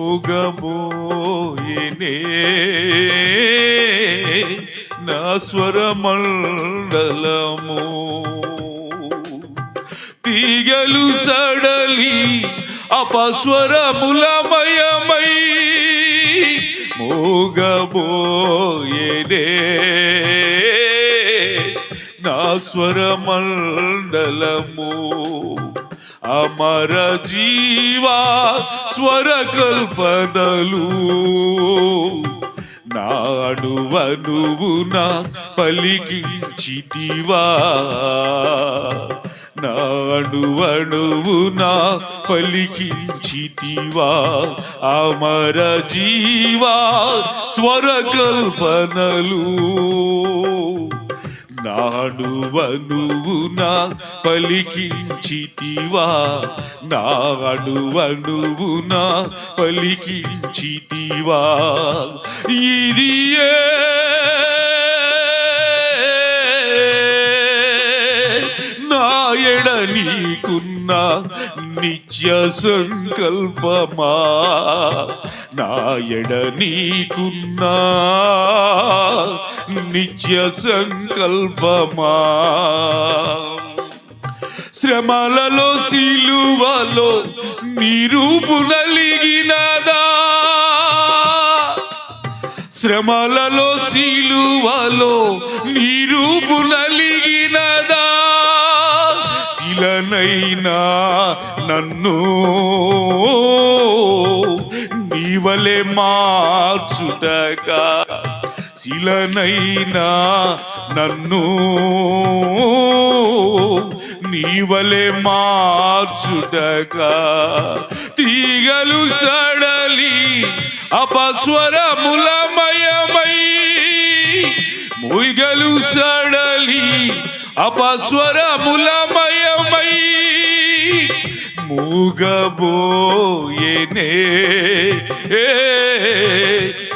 మోగబోయేనే నా స్వరమండలము, తీగలు సడలి అపస్వరములమయమై మోగబోయేనే నా స్వరమండలము. అమర జీవా స్వరకల్పనలు నాడువనువున పలికించితివా, నాడువనువున పలికించితివా. అమర జీవా స్వరకల్పనలు నాడువనువున పలికించితివా, నాడువనువున పలికించితివా. ఇదియే నా ఎడ నీకున్న నిత్య సంకల్పమా, నా ఎడ నీకున్న నిత్య సంకల్పమా. శ్రమలలో సిలువలో నిరూపు నలిగినదా, శ్రమలలో సిలువలో నిరూపు నలిగినదా. శిలనైనా నన్ను నీవలే మార్చుటగా, శిలనైనా నన్ను నీవలే మార్చుటగా. తీగలు సడలి అపస్వరములమయమై, మొయ్గలు సడలి అపస్వరములమయమై మూగబోయేనే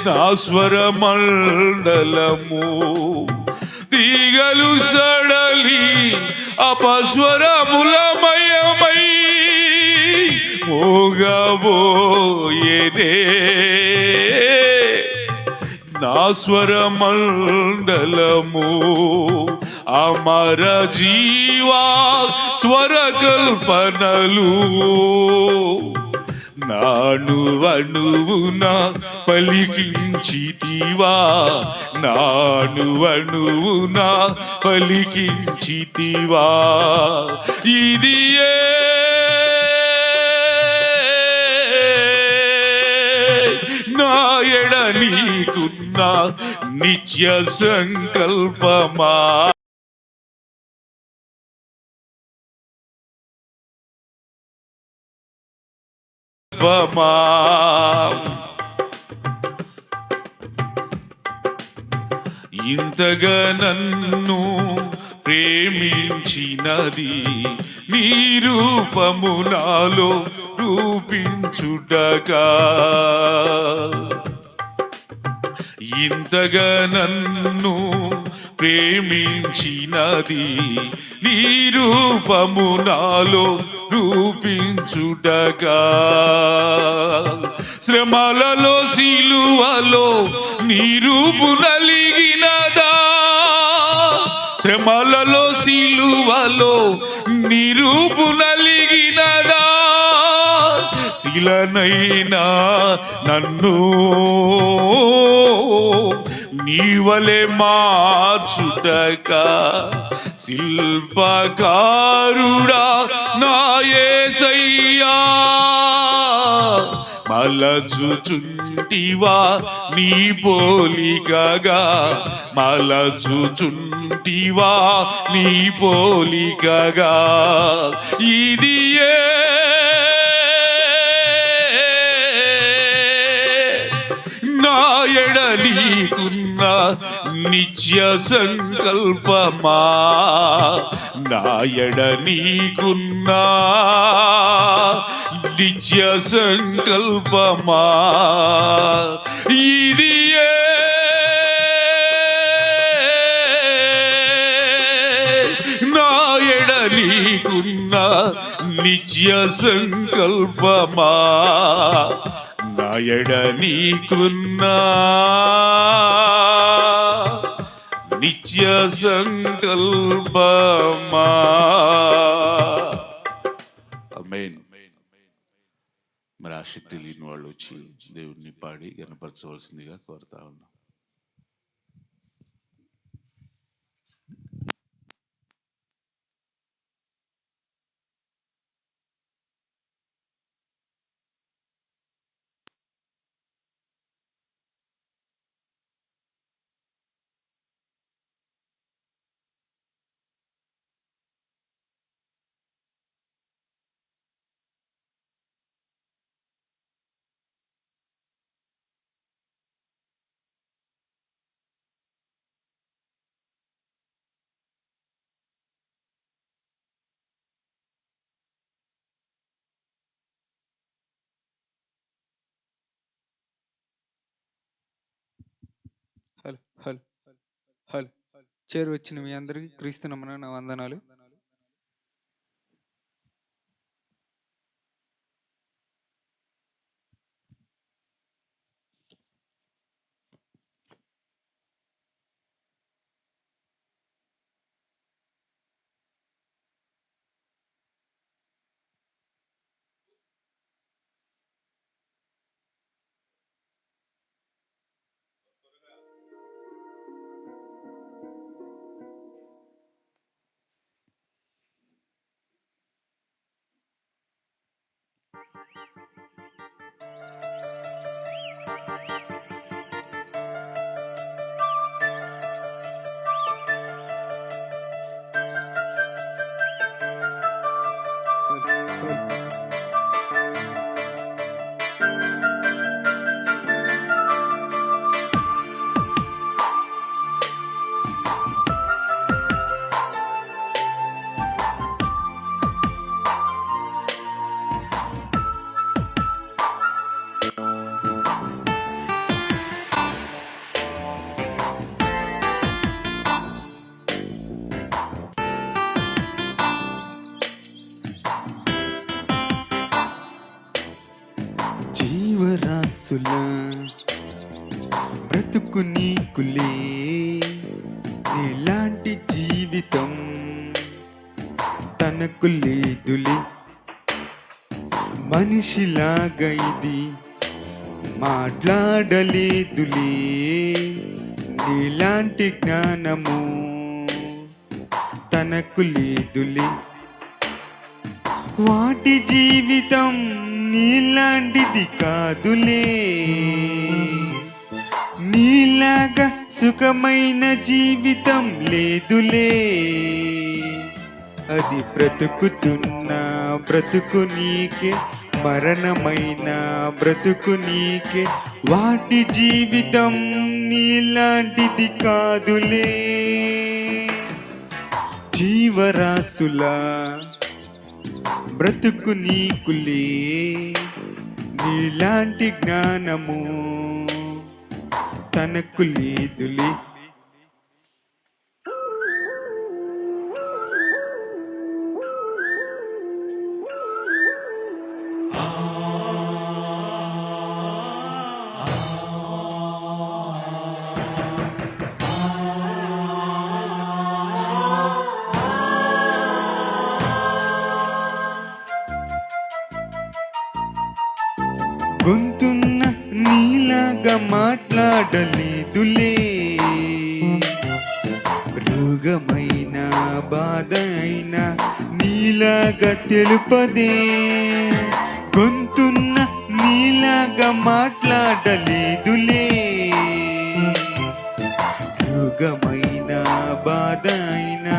నా స్వరమండలము. తీగలు సడలి అపస్వరములమయమై మోగబోయేనే నా స్వరమండలము. అమర జీవా స్వరకల్పనలు నాడువనువున పలికించితివా, నాడువనువున పలికించితివా. ఇదియే నా ఎడ నీకున్న నిత్య సంకల్పమా. ఇంతగా నన్ను ప్రేమించినది నీ రూపము నాలో రూపించుటగా, ఇంతగా నన్ను ప్రేమించినది నీ రూపము నాలో రూపించుటగా. శ్రమలలో సిలువలో నీ రూపు నలిగినదా, శ్రమలలో సిలువలో నీ రూపు నలిగినదా. శిలనైనా నన్ను నీవలే మార్చుటగా, శిల్పకారుడా నా యేసయ్యా మలచుచుంటివా నీ పోలికగా, మలచుచుంటివా నీ పోలికగా. ఇదియే నా ఎడ నీకున్న నిత్య సంకల్పమా, నా ఎడ నీకున్న నిత్య సంకల్పమా. ఇదియే నా ఎడ నీకున్న నిత్య సంకల్పమా, నా ఎడ నీకున్నా నిత్య సంకల్పమా. ఆమేన్. మరి ఆసక్తి లేని వాళ్ళు వచ్చి దేవుణ్ణి పాడి గణపరచవలసిందిగా కోరుతా ఉన్నాం. హలో హలో హలో చేరు వచ్చిన మీ అందరికీ క్రీస్తునామమున నా వందనాలు. జీవరాశుల బ్రతుకు నీకులే, నీలాంటి జీవితం తనకు లేదులే. మనిషిలాగా ఇది మాట్లాడలేదులే, నీలాంటి జ్ఞానము తనకు లేదులే. వాటి జీవితం నీలాంటిది కాదులే, నీలాగా సుఖమైన జీవితం లేదులే. అది బ్రతుకుతున్న బ్రతుకు నీకే, మరణమైన బ్రతుకు నీకే. వాటి జీవితం నీలాంటిది కాదులే. జీవరాశులా బ్రతుకు నీకులే, నీలాంటి జ్ఞానము తనకు లేదులే. గొంతున్న నీలాగా మాట్లాడలేదులే, రోగమైన బాధ అయినా నీలాగా తెలుపదే. గొంతున్న నీలాగా మాట్లాడలేదులే, రోగమైన బాధ అయినా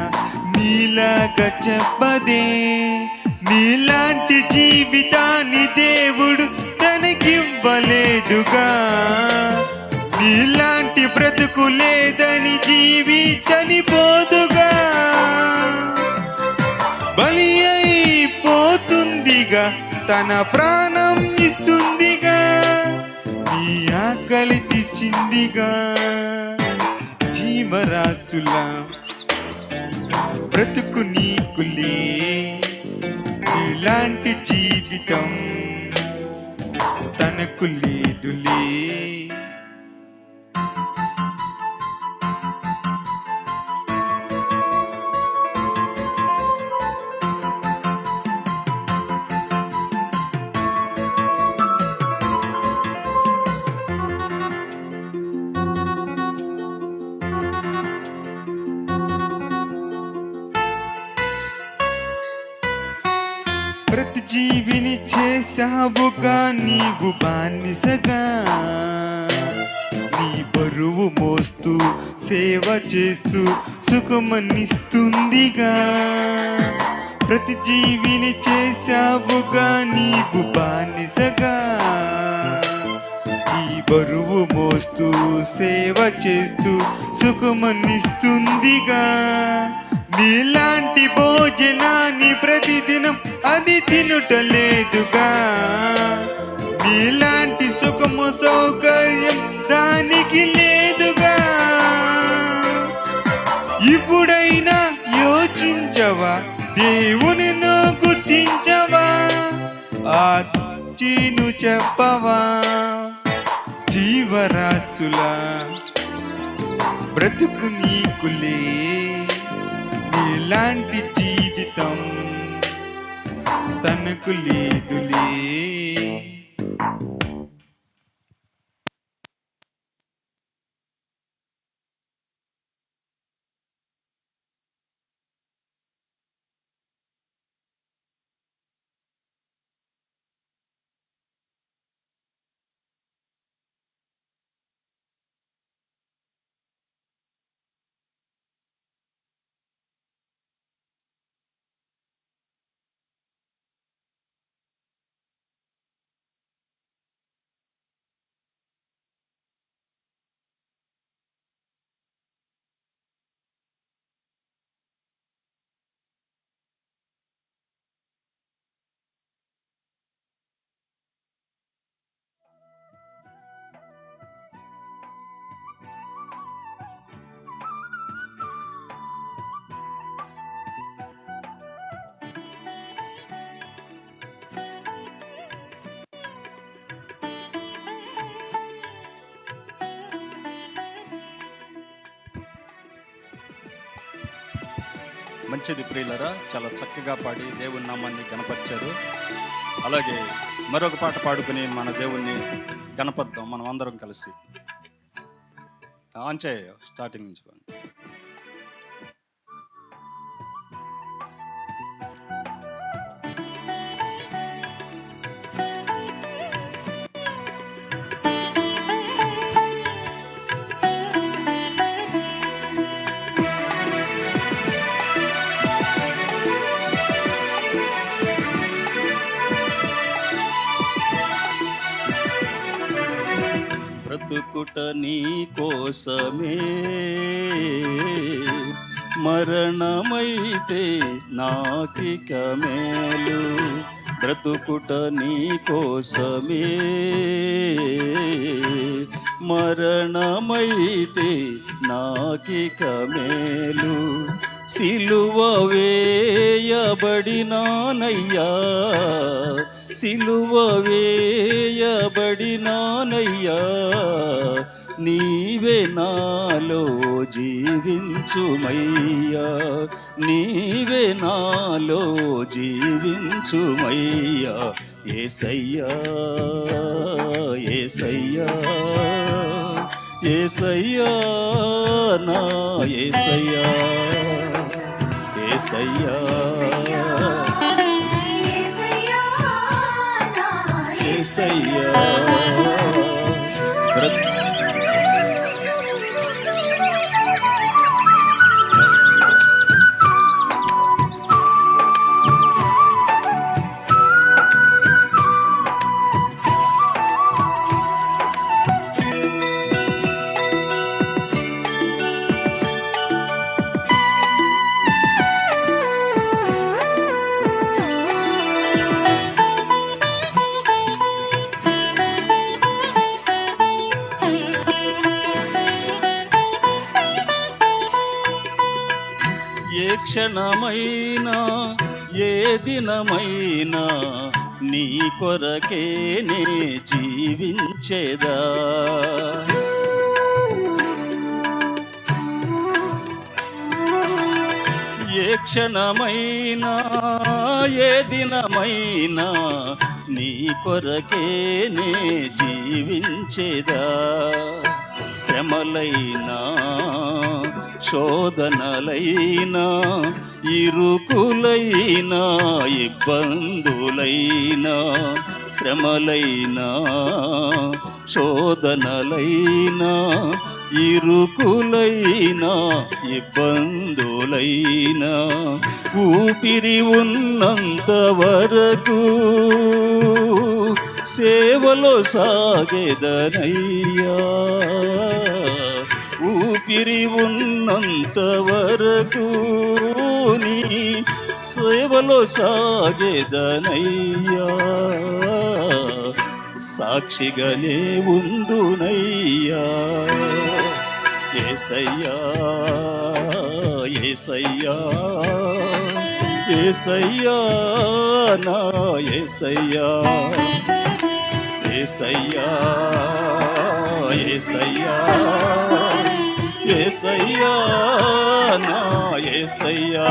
నీలాగా చెప్పదే. నీలాంటి జీవితాన్ని దేవుడు తనకివ్వలేదుగా, నీలాంటి బ్రతుకు లేదని జీవి చనిపోదుగా. బలి అయిపోతుందిగా, తన ప్రాణం ఇస్తుందిగా, నీ ఆకలి తీర్చిందిగా. జీవరాశుల బ్రతుకు నీకులే, నీలాంటి జీవితం తనకు లేదు. లేదులే. ప్రతి జీవిని చేసావుగా నీవు బానిసగా, నీ బరువు మోస్తూ సేవ చేస్తూ సుఖమనిస్తుందిగా. ప్రతి జీవిని చేసావుగా నీవు బానిసగా, నీ బరువు మోస్తూ సేవ చేస్తూ సుఖమనిస్తుందిగా. నీలాంటి భోజనాన్ని ప్రతిదినం అది తినుటలేదుగా, నీలాంటి సుఖము సౌకర్యం దానికి లేదుగా. ఇప్పుడైనా యోచించవా, దేవుని గుర్తించవా, ఆచీను చెప్పవా. జీవరాశులా బ్రతుకు నీకులే, నీలాంటి జీవితం తనకు లేదులే. మంచిది ప్రియులరా, చాలా చక్కగా పాడి దేవుని నామాన్ని గణపరిచారు. అలాగే మరొక పాట పాడుకుని మన దేవుణ్ణి గణపద్దాం మనం అందరం కలిసి. ఆన్ చేయ స్టార్టింగ్ నుంచి. బ్రతుకుట నీ కోసమే, మరణమైతే నాకిక మేలు. బ్రతుకుట నీ కోసమే, మరణమైతే నాకిక మేలు. సిలువ వేయబడినానయ్యా, సిలువ వేయబడినానయ్యా, నీవే నాలో జీవించుమయ్యా, నీవే నాలో జీవించుమయ్యా. యేసయ్యా యేసయ్యా యేసయ్యా నా యేసయ్యా, యేసయ్యా యేసయ్యా. ఏ క్షణమైనా ఏ దినమైనా నీ కొరకే నే జీవించ జీవించేదా. ఏ క్షణమైనా ఏ దినమైనా నీ కొరకే నే జీవించేదా. శ్రమలైనా శోధనలైనా ఇరుకులైనా ఇబ్బందులైనా, శ్రమలైనా శోధనలైనా ఇరుకులైనా ఇబ్బందులైనా, ఊపిరి ఉన్నంత వరకు సేవలో సాగెదనయ్యా. ఊపిరి ఉన్నంత వరకు నీ సేవలో సాగెదనయ్యా. సాక్షిగానే ఉందునయ్యా. యేసయ్యా యేసయ్యా యేసయ్యా నా యేసయ్యా. యేసయ్యా యేసయ్యా యేసయ్యా నా యేసయ్యా.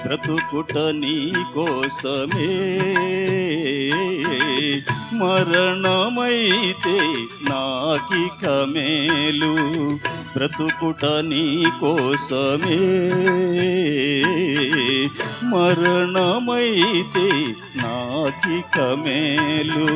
బ్రతుకుట నీ కోసమే, మరణమైతే నాకిక మేలు. బ్రతుకుట నీ కోసమే, మరణమైతే నాకిక మేలు.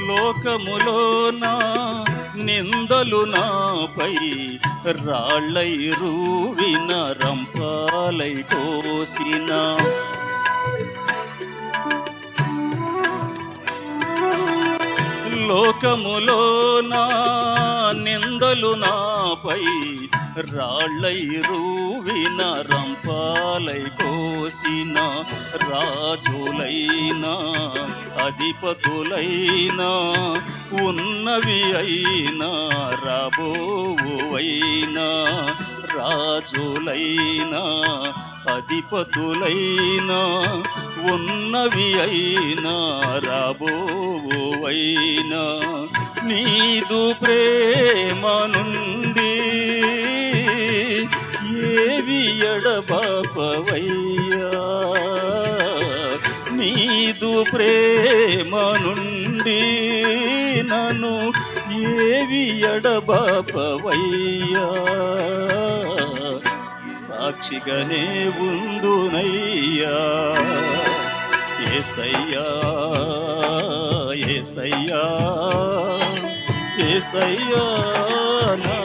లోకములోన నిందలు నాపై రాళ్ళై రూవిన రంపాలై కోసిన, లోకములోన నిందలు నాపై రాళ్ళై రూవిన రంపాలై కోసిన, రాజులైనా అధిపతులైనా ఉన్నవి అయినా రాబోవువైనా, రాజులైనా అధిపతులైనా ఉన్నవి అయినా రాబోవువైనా, నీదు ప్రేమ నుండి ఏవి ఎడబాపవయ్యా. నీదు ప్రేమ నుండి నన్ను ఏవి ఎడబాపవయ్యా. సాక్షిగానే ఉందునయ్యా. యేసయ్యా యేసయ్యా యేసయ్యా నా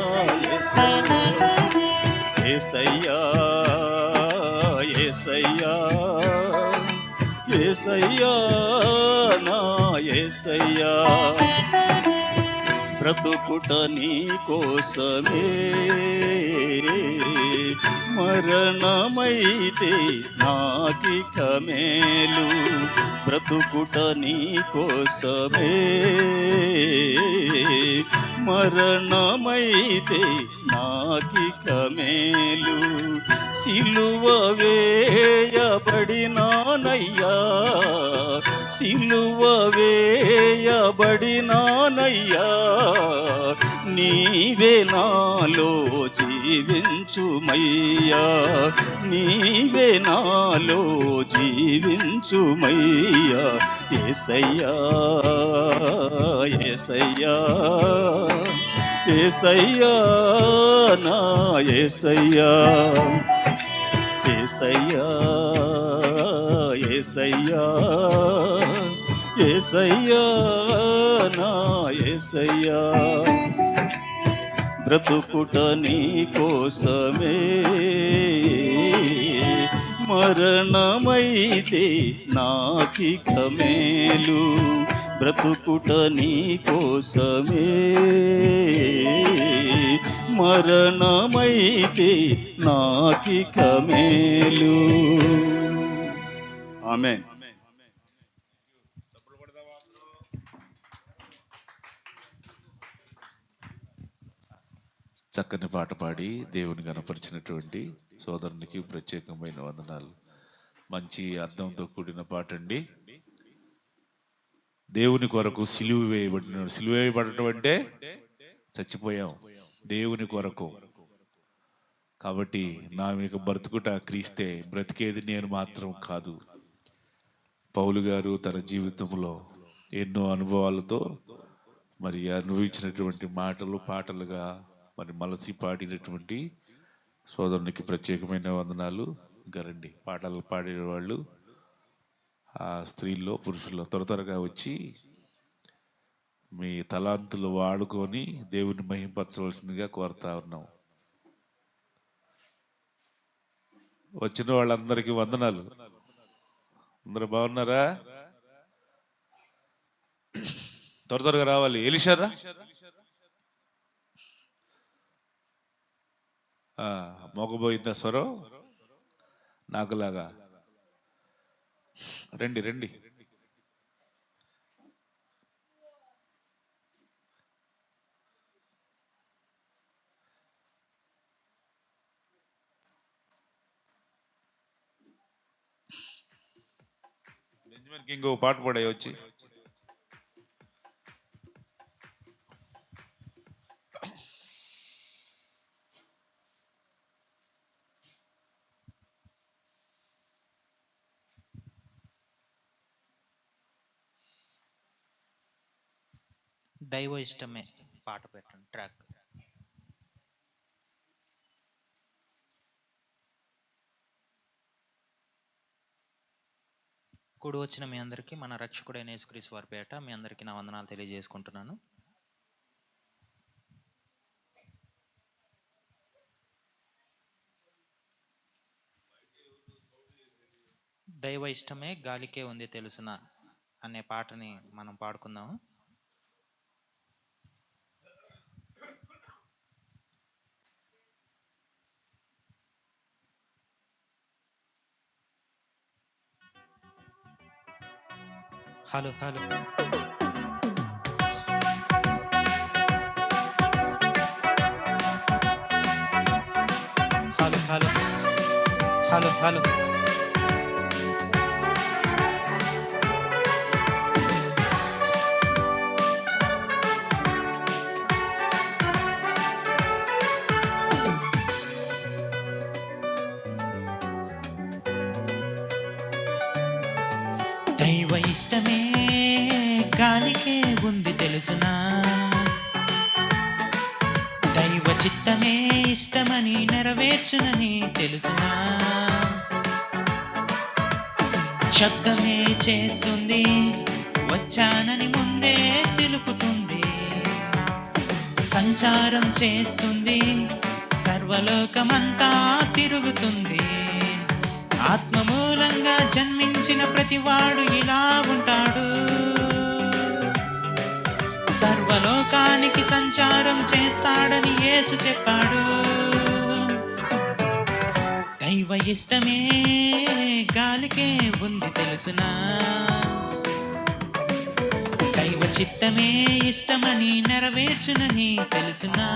యేసయ్యా. యేసయ్యా యేసయ్యా యేసయ్యా నా యేసయ్యా. బ్రతుకుట నీ కోసమే, మరణమైతే నాకిక మేలు. బ్రతుకుట నీ కోసమే, మరణమైతే నాకిక మేలు. సిలువ వేయబడినానయ్యా, సిలువ వేయబడినానయ్యా. నీవే నాలో జీవించుమయ్యా, నీవే నాలో జీవించుమయ్యా. యేసయ్యా యేసయ్యా యేసయ్యా నా యేసయ్యా. యేసయ్యా యేసయ్యా యేసయ్యా నా యేసయ్యా. బ్రతుకుట నీ కోసమే, మరణమైతే నాకిక మేలు, బ్రతుకుట నీ కోసమే. మరణమైతే నాకిక మేలు. ఆమేన్. చక్కని పాట పాడి దేవుని కనపరిచినటువంటి సోదరునికి ప్రత్యేకమైన వందనాలు. మంచి అర్థంతో కూడిన పాట అండి. దేవుని కొరకు సిలువ వేయబడినాడు. సిలువ వేయబడటం అంటే చచ్చిపోయాం దేవుని కొరకు. కాబట్టి నా మీకు బ్రతుకుట క్రీస్తే, బ్రతికేది నేను మాత్రం కాదు. పౌలు గారు తన జీవితంలో ఎన్నో అనుభవాలతో మరి అనుభవించినటువంటి మాటలు పాటలుగా మరి మలసి పాడినటువంటి సోదరునికి ప్రత్యేకమైన వందనాలు. ఇంకా రండి, పాటలు పాడేవాళ్ళు ఆ స్త్రీల్లో పురుషుల్లో త్వరగా వచ్చి మీ తలాంతులు వాడుకొని దేవుని మహింపరచవలసిందిగా కోరుతా ఉన్నాం. వచ్చిన వాళ్ళందరికీ వందనాలు. అందరూ బాగున్నారా? త్వరగా రావాలి. ఎలిషారా మోగబోయిందా స్వరం నాకులాగా? రండి రండి. బెంజమిన్కి ఇంకో పాట పాడే వచ్చి. దైవ ఇష్టమే పాట పెట్టండి ట్రాక్. కూడి వచ్చిన మీ అందరికీ మన రక్షకుడైన యేసుక్రీస్తు వారి పేట మీ అందరికీ నా వందనాలు తెలియజేసుకుంటున్నాను. దైవ ఇష్టమే గాలికే ఉంది తెలుసునా అనే పాటని మనం పాడుకుందాము. Hello hello hello hello hello hello దైవ ఇష్టమే గాలికే ఉంది తెలుసునా, దైవ చిత్తమే ఇష్టమని నెరవేర్చునని తెలుసునా. శబ్దమే చేస్తుంది వచ్చానని ముందే తెలుపుతుంది, సంచారం చేస్తుంది సర్వలోకమంతా తిరుగుతుంది. ఆత్మ మూలంగా జన్మించిన ప్రతివాడు ఇలా ఉంటాడు, సర్వలోకానికి సంచారం చేస్తాడని యేసు చెప్పాడు. దైవ ఇష్టమే గాలికే ఉంది తెలుసునా, దైవ చిత్తమే ఇష్టమని నెరవేర్చునని తెలుసునా.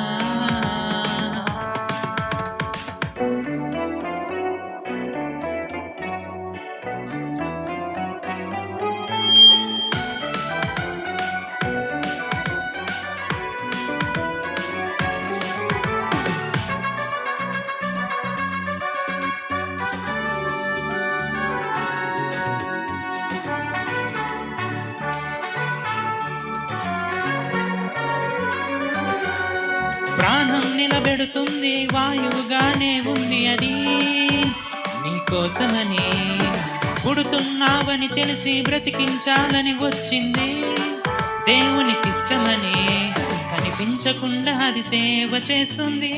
ప్రాణం నిలబెడుతుంది వాయువుగానే ఉంది అది నీకోసమని, పుడుతున్నావని తెలిసి బ్రతికించాలని వచ్చింది దేవునికిష్టమని. కనిపించకుండా అది సేవ చేస్తుంది,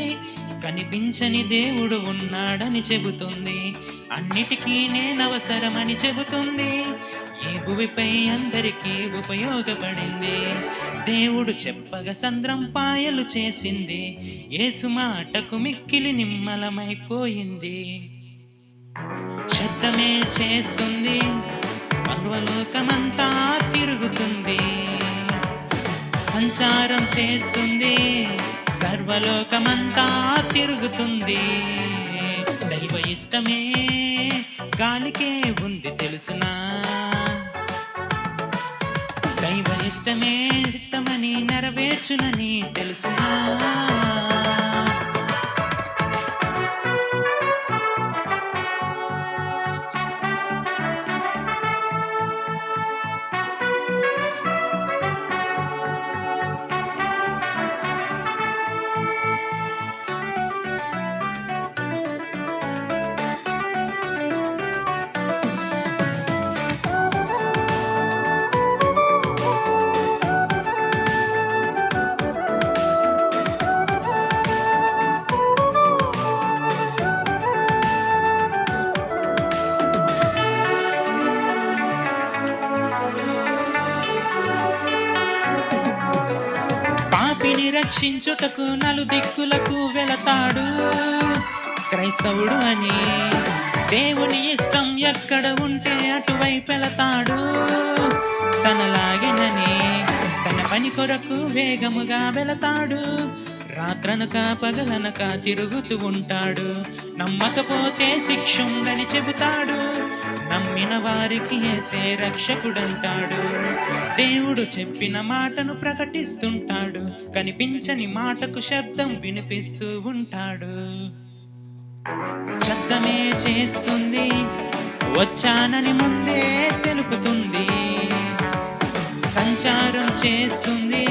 కనిపించని దేవుడు ఉన్నాడని చెబుతుంది. అన్నిటికీ నేనవసరమని చెబుతుంది. ఈ భూమిపై అందరికీ ఉపయోగపడింది. దేవుడు చెప్పగా సంద్రం పాయలు చేసింది. యేసు మాటకు మిక్కిలి నిమ్మలమైపోయింది. శబ్దమే చేస్తుంది, పర్వలోకమంతా తిరుగుతుంది. సంచారం చేస్తుంది, సర్వలోకమంతా తిరుగుతుంది. దైవ ఇష్టమే గాలికే ఉంది తెలుసునా? దైవ ఇష్టమే చిత్తమని నెరవేర్చునని తెలుసునా? పాపిని రక్షించుటకు నలుదిక్కులకు వెళతాడు క్రైస్తవుడు అని. దేవుని ఇష్టం ఎక్కడ ఉంటే అటువైపు వెళతాడు తనలాగేనని. తన పని కొరకు వేగముగా వెళతాడు. రాత్రనక పగలనక తిరుగుతూ ఉంటాడు. నమ్మకపోతే శిక్ష ఉందని చెబుతాడు. నమ్మిన వారికి యేసే రక్షకుడంటాడు. దేవుడు చెప్పిన మాటను ప్రకటిస్తుంటాడు. కనిపించని మాటకు శబ్దం వినిపిస్తూ ఉంటాడు. శబ్దమే చేస్తుంది, వచ్చానని ముందే తెలుపుతుంది. సంచారం చేస్తుంది,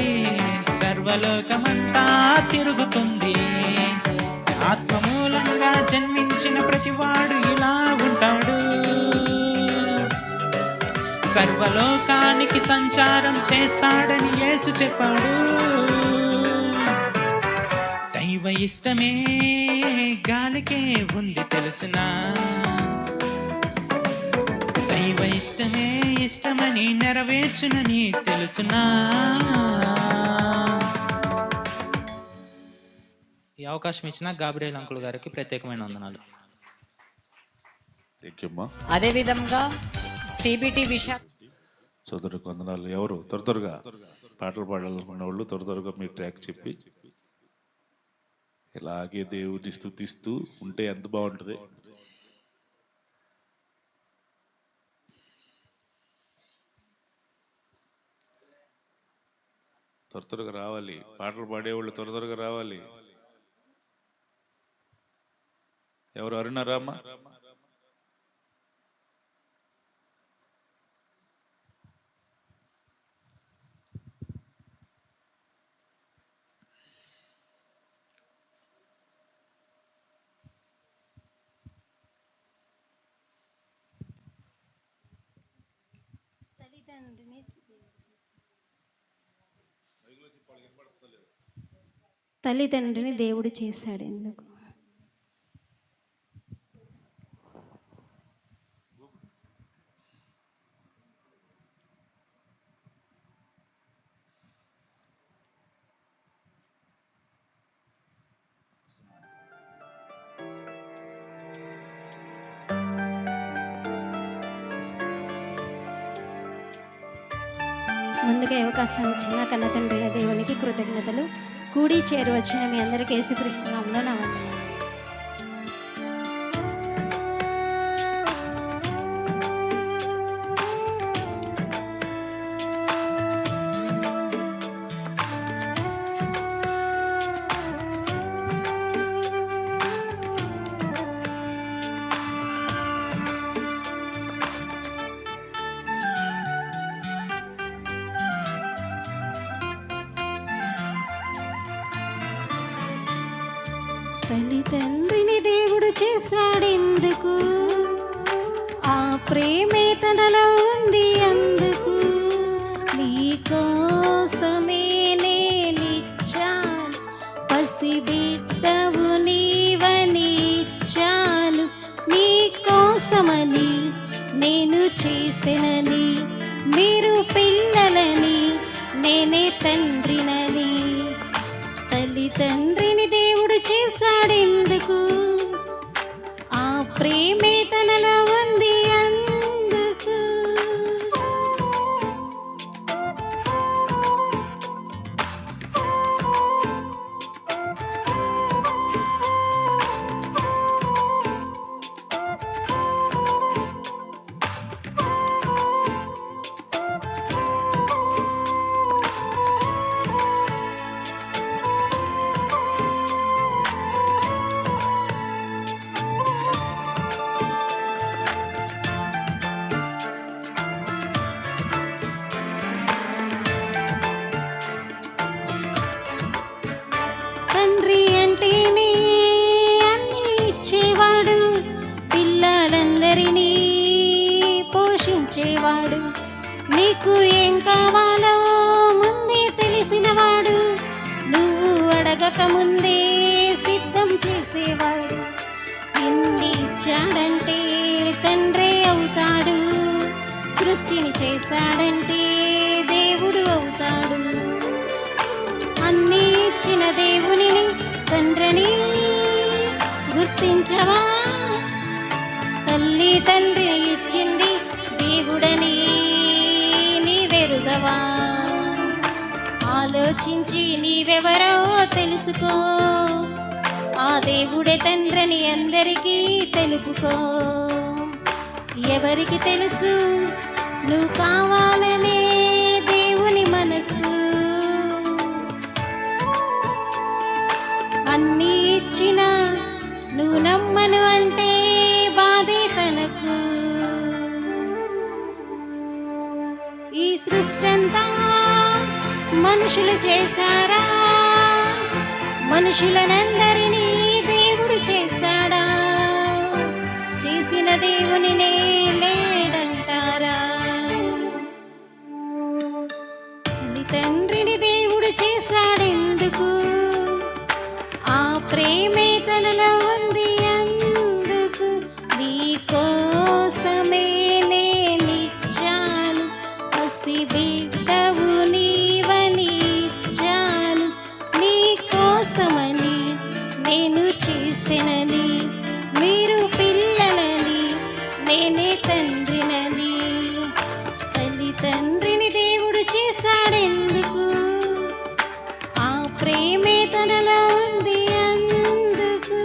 సర్వలోకమంతా తిరుగుతుంది. ఆత్మమూలంగా జన్మించిన ప్రతివాడు ఇలా ఉంటాడు. సర్వలోకానికి సంచారం చేస్తాడని యేసు చెప్పాడు. దైవ ఇష్టమే గాలికే ఉంది తెలుసునా? దైవ ఇష్టమే ఇష్టమని నెరవేర్చునని తెలుసునా? ఈ అవకాశం ఇచ్చిన గాబ్రియల్ అంకుల్ గారికి ప్రత్యేకమైన వందనాలు. అదే విధంగా సిబిటి విశాఖ సోదరులకు వందనాలు. ఎవరు త్వరగా పాటలు పాడాలనుకున్న వాళ్ళు త్వరగా మీ ట్రాక్ చెప్పి ఇలాగే దేవుడిని స్తుతిస్తూ ఉంటే ఎంత బాగుంటుంది. త్వరగా రావాలి, పాటలు పాడేవాళ్ళు త్వరగా రావాలి. ఎవరు అరుణారామా? తల్లిదండ్రిని దేవుడు చేశాడు ఎందుకు? ముందుగా అవకాశం ఇచ్చిన కన్న తండ్రి దేవునికి కృతజ్ఞతలు. కూడి చేరు వచ్చిన మీ అందరికీ యేసుక్రీస్తు నామములో నా వందనాలు. తల్లిదండ్రిని దేవుడు చేశాడెందుకు? ఆ ప్రేమే తనలో ఉంది అందుకు. నీ కోసమే నేనిచ్చాను, పసిబిడ్డవు నీవని ఇచ్చాను. నీ కోసమని నేను చేసెనని, మీరు పిల్లలని నేనే తండ్రినని. తల్లి తండ్రిని దేవుడు చేశాడెందుకు? ఆ ప్రేమే తనలో ఉంది అందుకు. తండ్రి అంటేనే అన్ని ఇచ్చేవాడు, పిల్లలందరినీ పోషించేవాడు. నీకు ఏం కావాలో ముందే తెలిసినవాడు, నువ్వు అడగక ముందే సిద్ధం చేసేవాడు. ఎన్ని ఇచ్చాడంటే తండ్రే అవుతాడు, సృష్టిని చేశాడంటే దేవుడు అవుతాడు. అన్నీ ఇచ్చిన దేవునిని తండ్రిని గుర్తించవా? తల్లి తండ్రిని ఇచ్చింది దేవుడని నీవెరుగవా? ఆలోచించి నీవెవరో తెలుసుకో, ఆ దేవుడే తండ్రిని అందరికీ తెలుపుకో. ఎవరికి తెలుసు నువ్వు కావాలనే దేవుని మనసు? అన్నీ ఇచ్చిన నువ్వు నమ్మను అంటే బాధే తనకు. ఈ సృష్టంతా మనుషులు చేశారా? మనుషులనందరినీ దేవుడు చేశాడా? చేసిన దేవునినే లేడంటారా? తల్లి తండ్రిని దేవుడు చేశాడెందుకు? ఆ ప్రేమే తనలో ఉంది అందుకు. నీ కోసమే నేనిచ్చాను, పసి బిడ్డవు నీవని ఇచ్చాను. నీ కోసమని నేను చేసెనని, మీరు పిల్లలని నేనే తండ్రినని. తల్లి తండ్రిని దేవుడు చేశాడెందుకు? ఆ ప్రేమే తనలో ఉంది అందుకు.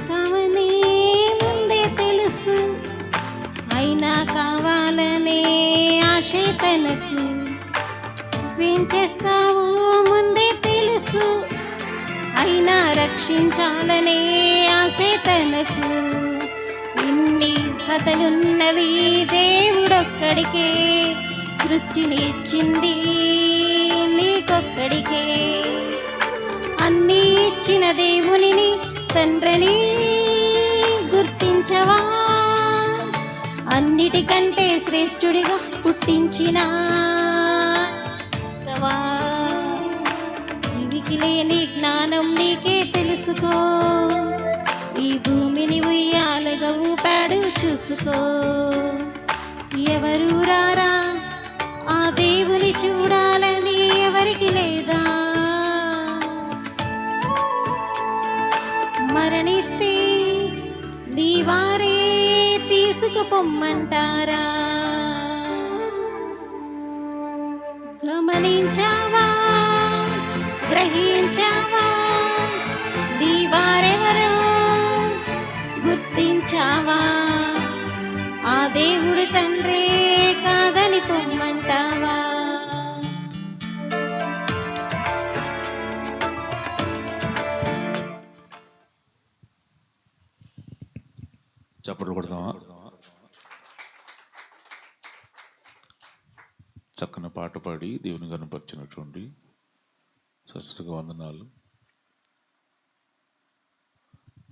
తమనే ముందే తెలుసు, అయినా కావాలనే ఆశ తనకు. ఏం చేస్తావో ముందే తెలుసు, అయినా రక్షించాలనే ఆశ తనకు. ఇన్ని కథలున్నవి దేవుడొక్కడికే, సృష్టిని ఇచ్చింది నీకొక్కడికే. అన్నీ ఇచ్చిన దేవునిని తండ్రిని గుర్తించవా? అన్నిటికంటే శ్రేష్ఠుడిగా పుట్టించిన ఇవికి లేని జ్ఞానం నీకే తెలుసుకో. ఈ భూమిని ఉయ్యాలగా ఊపాడు చూసుకో. ఎవరు రారా ఆ దేవుని చూడాలని ఎవరికి లేదా? మరణిస్తే నీ వారే తీసుకుపొమ్మంటారా? గమనించావా? గ్రహించావా? నీ వారెవరో గుర్తించావా? ఆ దేవుడు తండ్రే కాదని పొమ్మంటావా? చప్పట్లు కొడదామా? చక్కని పాట పాడి దేవుని కనపరిచినటువంటి సిస్టర్కి వందనాలు.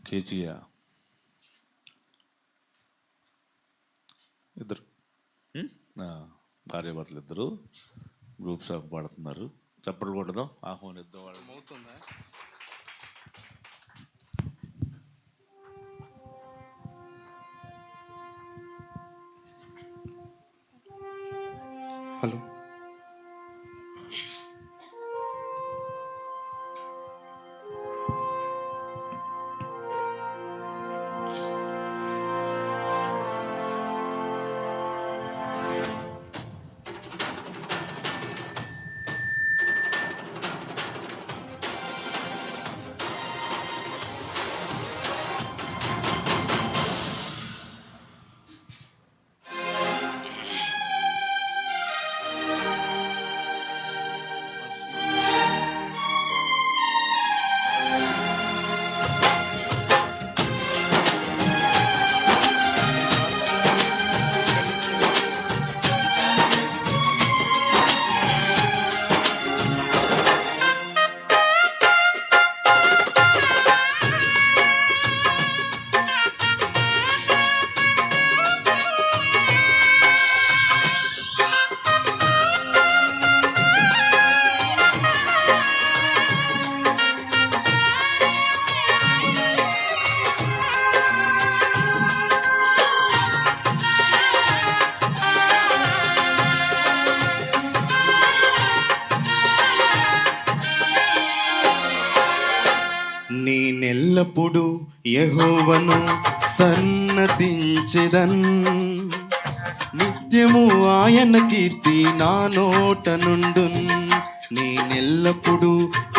కేజీయా ఇద్దరు భార్యాభర్తలు ఇద్దరు గ్రూప్ సాంగ్ పాడుతున్నారు. చప్పట్లు కొడదాం, ఆహ్వానిద్దాం వాళ్ళు. హలో, నేనెల్లప్పుడు యెహోవాను సన్నతించెదన్, నిత్యము ఆయన కీర్తి నా నోట నుండున్. నేనెల్లప్పుడు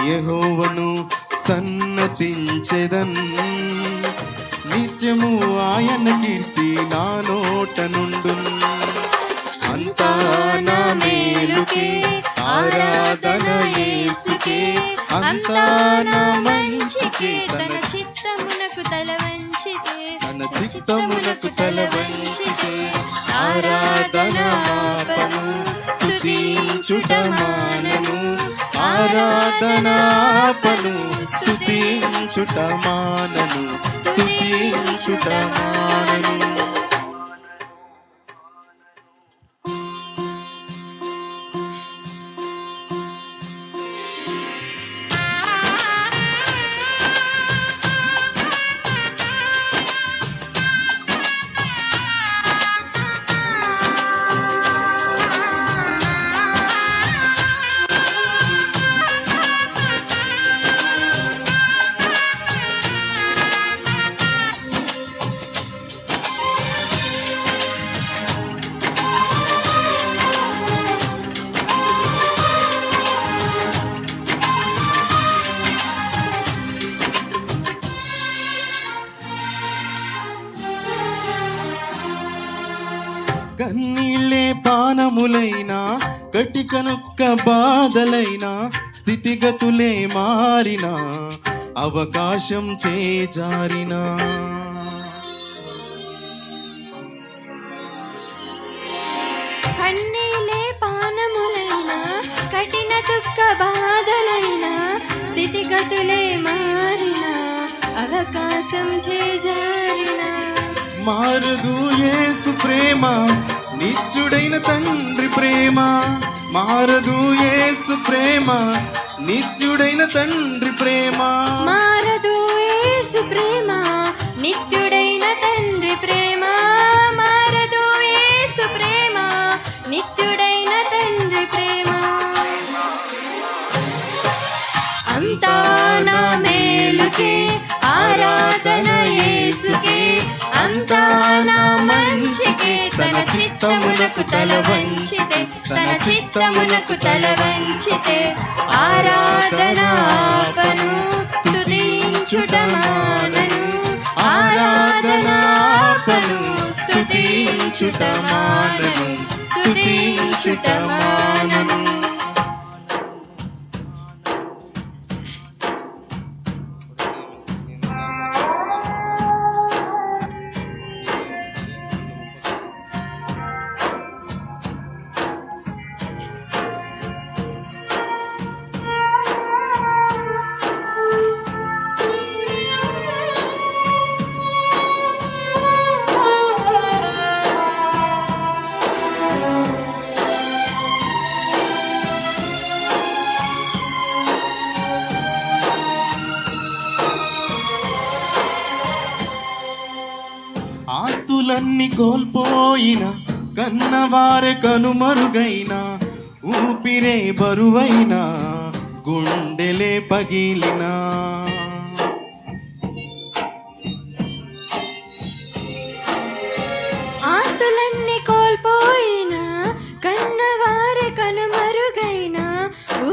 యెహోవాను సన్నతించెదన్, నిత్యము ఆయన కీర్తి నా నోట నుండున్. అంతా నా మేలుకే ఆరాధన యేసుకే, అంతా నా మంచికే తన చిత్తమునకు తల వంచితే, తన చిత్తమునకు తల వంచితే. ఆరాధన ఆపను, స్తుతించుట మానను. ఆరాధన ఆపను, స్తుతించుట మానను. స్తుతించుట మానను. కన్నీళ్ళే పానములైనా, కటికనొక్క బాధలైనా, స్థితిగతులే మారినా, అవకాశం చేజారినా. కన్నీలే పానములైనా, కఠిన దుఃఖ బాధలైనా, స్థితిగతులే మారినా, అవకాశం చేజారినా. మారదు యేసు ప్రేమ, నిత్యుడైన తండ్రి ప్రేమ. మారదు యేసు ప్రేమ, నిత్యుడైన తండ్రి ప్రేమ. మారదు యేసు ప్రేమ, నిత్యుడైన తండ్రి ప్రేమ. మారదు యేసు ప్రేమ, నిత్యుడైన తండ్రి ప్రేమ. అంతా నా మేలుకే ఆరాధన యేసుకే, అంతా నా మంచికే. తన చిత్తమునకు తల వంచితే, తన చిత్తమునకు తల వంచితే. ఆరాధన ఆపను, స్తుతించుట మానను. ఆరాధన ఆపను, స్తుతించుట మానను. స్తుతించుట మానను. ఆస్తులన్నీ కోల్పోయిన, కన్నవారే కనుమరుగైన, ఊపిరే బరువైన, గుండెలే పగిలిన. ఆస్తులన్నీ కోల్పోయిన, కన్నవారి కనుమరుగైన,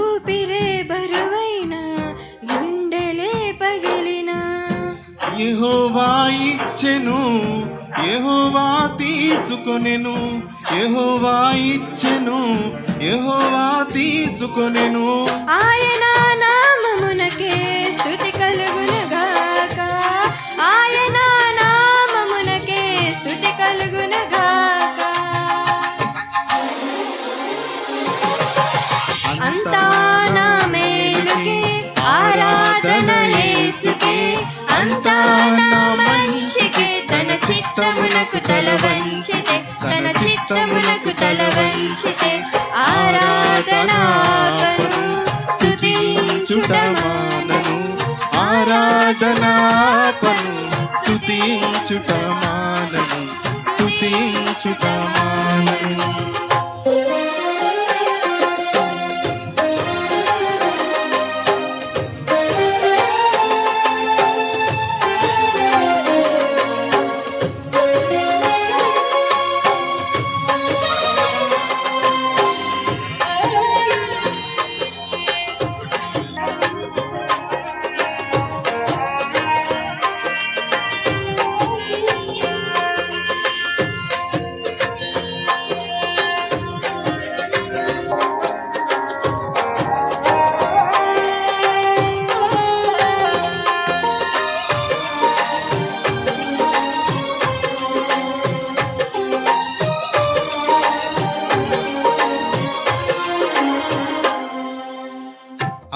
ఊపిరే బరువైన, గుండెలే పగిలిన. యెహోవా ఇచ్చెను, యెహోవా తీసుకొనెను, యెహోవా ఇచ్చెను, యెహోవా తీసుకొనెను. ఆయన నామమునకే స్తుతి కలుగునుగాక, ఆయన నామమునకే స్తుతి కలుగునుగాక. అంతా నా మేలుకే ఆరాధన యేసుకే, అంతా నా మంచికే, తన చిత్తమునకు తల వంచితే, తన చిత్తమునకు తల వంచితే, ఆరాధనాపను స్తుతించుట మానను, ఆరాధనాపను స్తుతించుట మానను, స్తుతించుట మానను.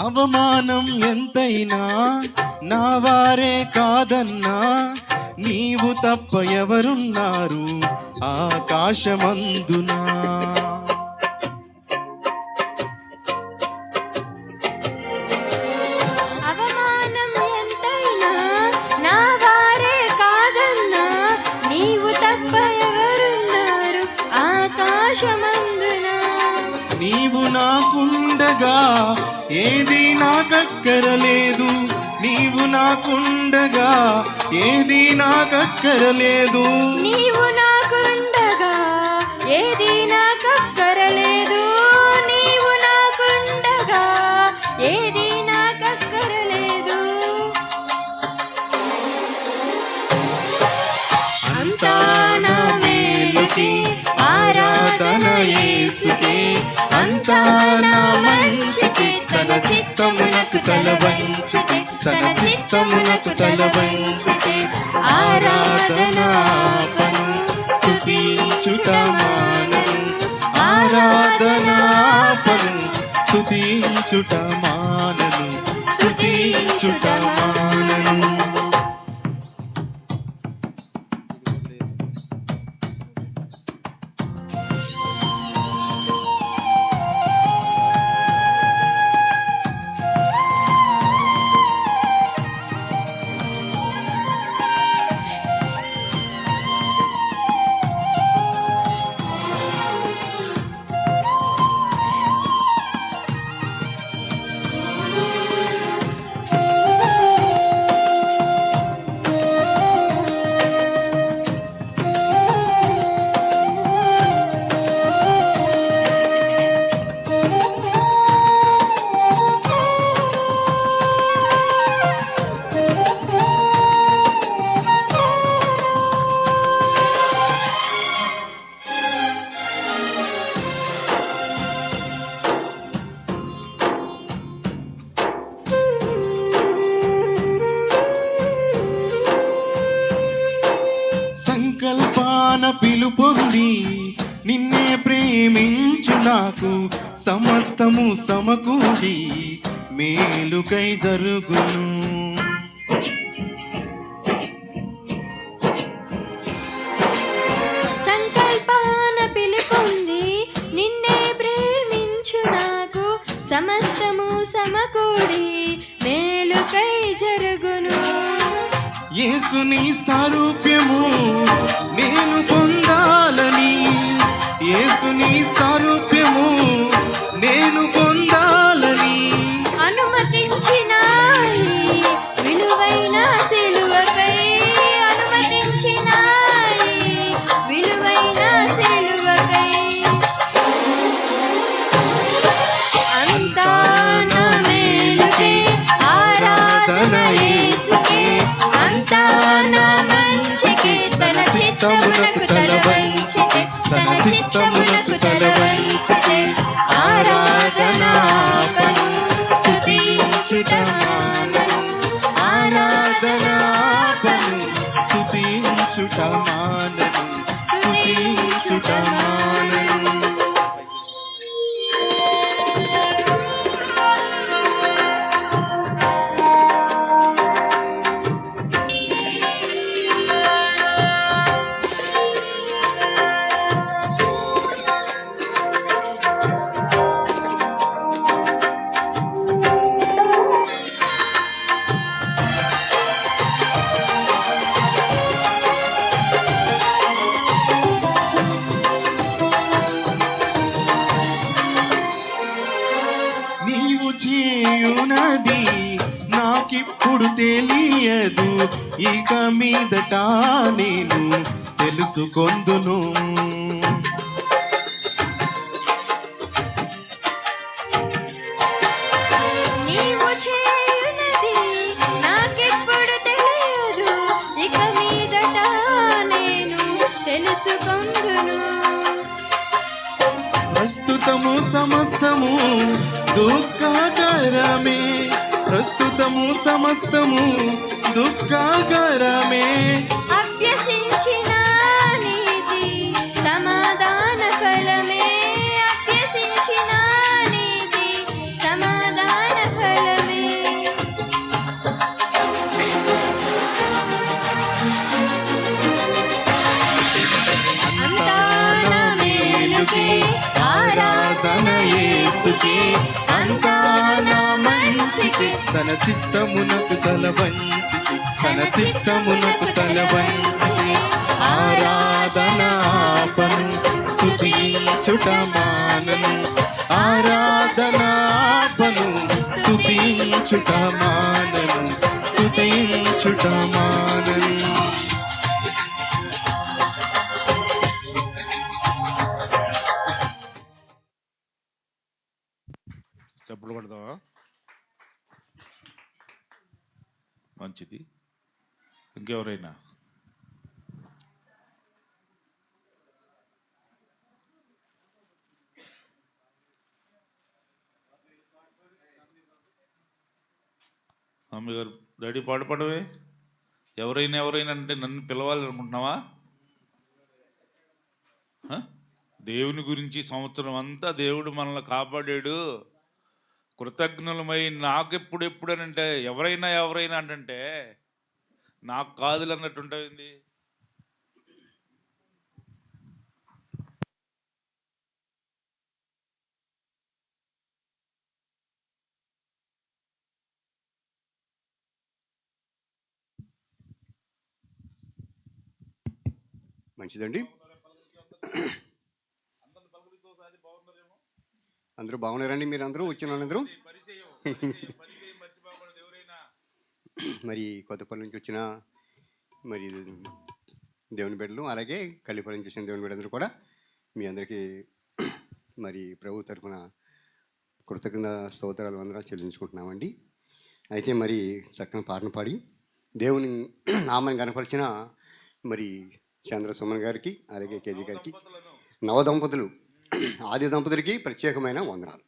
అవమానం ఎంతైనా నా వారే కాదన్నా, నీవు తప్ప ఎవరున్నారు ఆకాశమందునా. అవమానం ఎంతైనా నా వారే కాదన్నా, నీవు తప్ప ఎవరున్నారు ఆకాశమందున. నీవు నాకుండగా ఏది నాకక్కరలేదు, నీవు నాకుండగా ఏది నాకక్కరలేదు. నీవు నాకుండగా ఏది నాకక్కరలేదు, నీవు నాకుండగా ఏది నాకక్కరలేదు. అంతా నా మేలుకే ఆరాధన యేసుకే, అంతా నా మంచికే, తన చిత్తమునకు తల వంచితే, తన చిత్తమునకు తల వంచితే, ఆరాధనాపను స్తుతించుట మానను, ఆరాధనాపను స్తుతించుట మానను, స్తుతించుట మానను. సంకల్పాన పిలుపొంది నిన్నే ప్రేమించు నాకు, సమస్తము సమకూడి మేలుకై జరుగును. సంకల్పాన పిలుపొంది నిన్నే ప్రేమించు నాకు, సమస్తము సమకూడి మేలుకై జరుగును. యేసుని సారూప్యము నేను యేసుని సారూప్యము నేను పొందాలని అనుమతించినాయి విలువైన సిలువకై అనుమతించినాయి విలువైన సిలువకై అంతా నా మేలుకే ఆరాధన యేసుకే అంతా నా మంచికే తన చిత్తమునకు తల వంచితే తన చిత్తమునకు తల వంచితే ఆరాధనాపను స్తుతించుట మానను ఆరాధనాపను స్తుతించుట మానను స్తుతించుట మానను. నీవు చేయునది నాకిప్పుడు తెలియదు, ఇక మీదట నేను తెలుసుకొందును. నీవు చేయునది నాకెప్పుడు తెలియదు ఇక మీదట నేను తెలుసుకొందును. ప్రస్తుతము సమస్తము దుఃఖకరమే, ప్రస్తుతము సమస్తము దుఃఖకరమే. అభ్యసించిన నీతి సమాధాన ఫలమే అభ్యసించిన నీతి సమాధాన ఫలమే. అంతా నా మేలుకే ఆరాధన యేసుకే అంతా నా మంచికే తన చిత్తమునకు తల వంచితే తన చిత్తమునకు తల వంచితే ఆరాధనాపను స్తుతించుట మానను ఆరాధనాపను స్తుతించుట మానను స్తుతించుట మానను. చప్పుడు పడదామా? మంచిది. ఇంకెవరైనా? అమ్మగారు డాడీ పాడపడవే. ఎవరైనా అంటే నన్ను పిలవాలనుకుంటున్నావా? దేవుని గురించి సంవత్సరం అంతా దేవుడు మనల్ని కాపాడాడు, కృతజ్ఞులమై నాకెప్పుడు అని అంటే ఎవరైనా అంటే నాకు కాదులు అన్నట్టు ఉంటుంది. మంచిదండి. అందరూ బాగున్నారండి? మీరు అందరూ వచ్చిన వాళ్ళందరూ మరి కొత్తపల్లి నుంచి వచ్చిన మరి దేవుని బిడ్డలు, అలాగే కల్లిపల్లి నుంచి వచ్చిన దేవుని బిడ్డలందరూ కూడా మీ అందరికీ మరి ప్రభు తరఫున కృతజ్ఞత స్తోత్రాలు వందనాలు చెల్లించుకుంటున్నామండి. అయితే మరి చక్కని పాటను పాడి దేవుని నామాన్ని కనపరిచిన మరి చంద్ర సుమన్ గారికి, అలాగే కేజీ గారికి, నవదంపతులు ఆది దంపతులకి ప్రత్యేకమైన వందనాలు.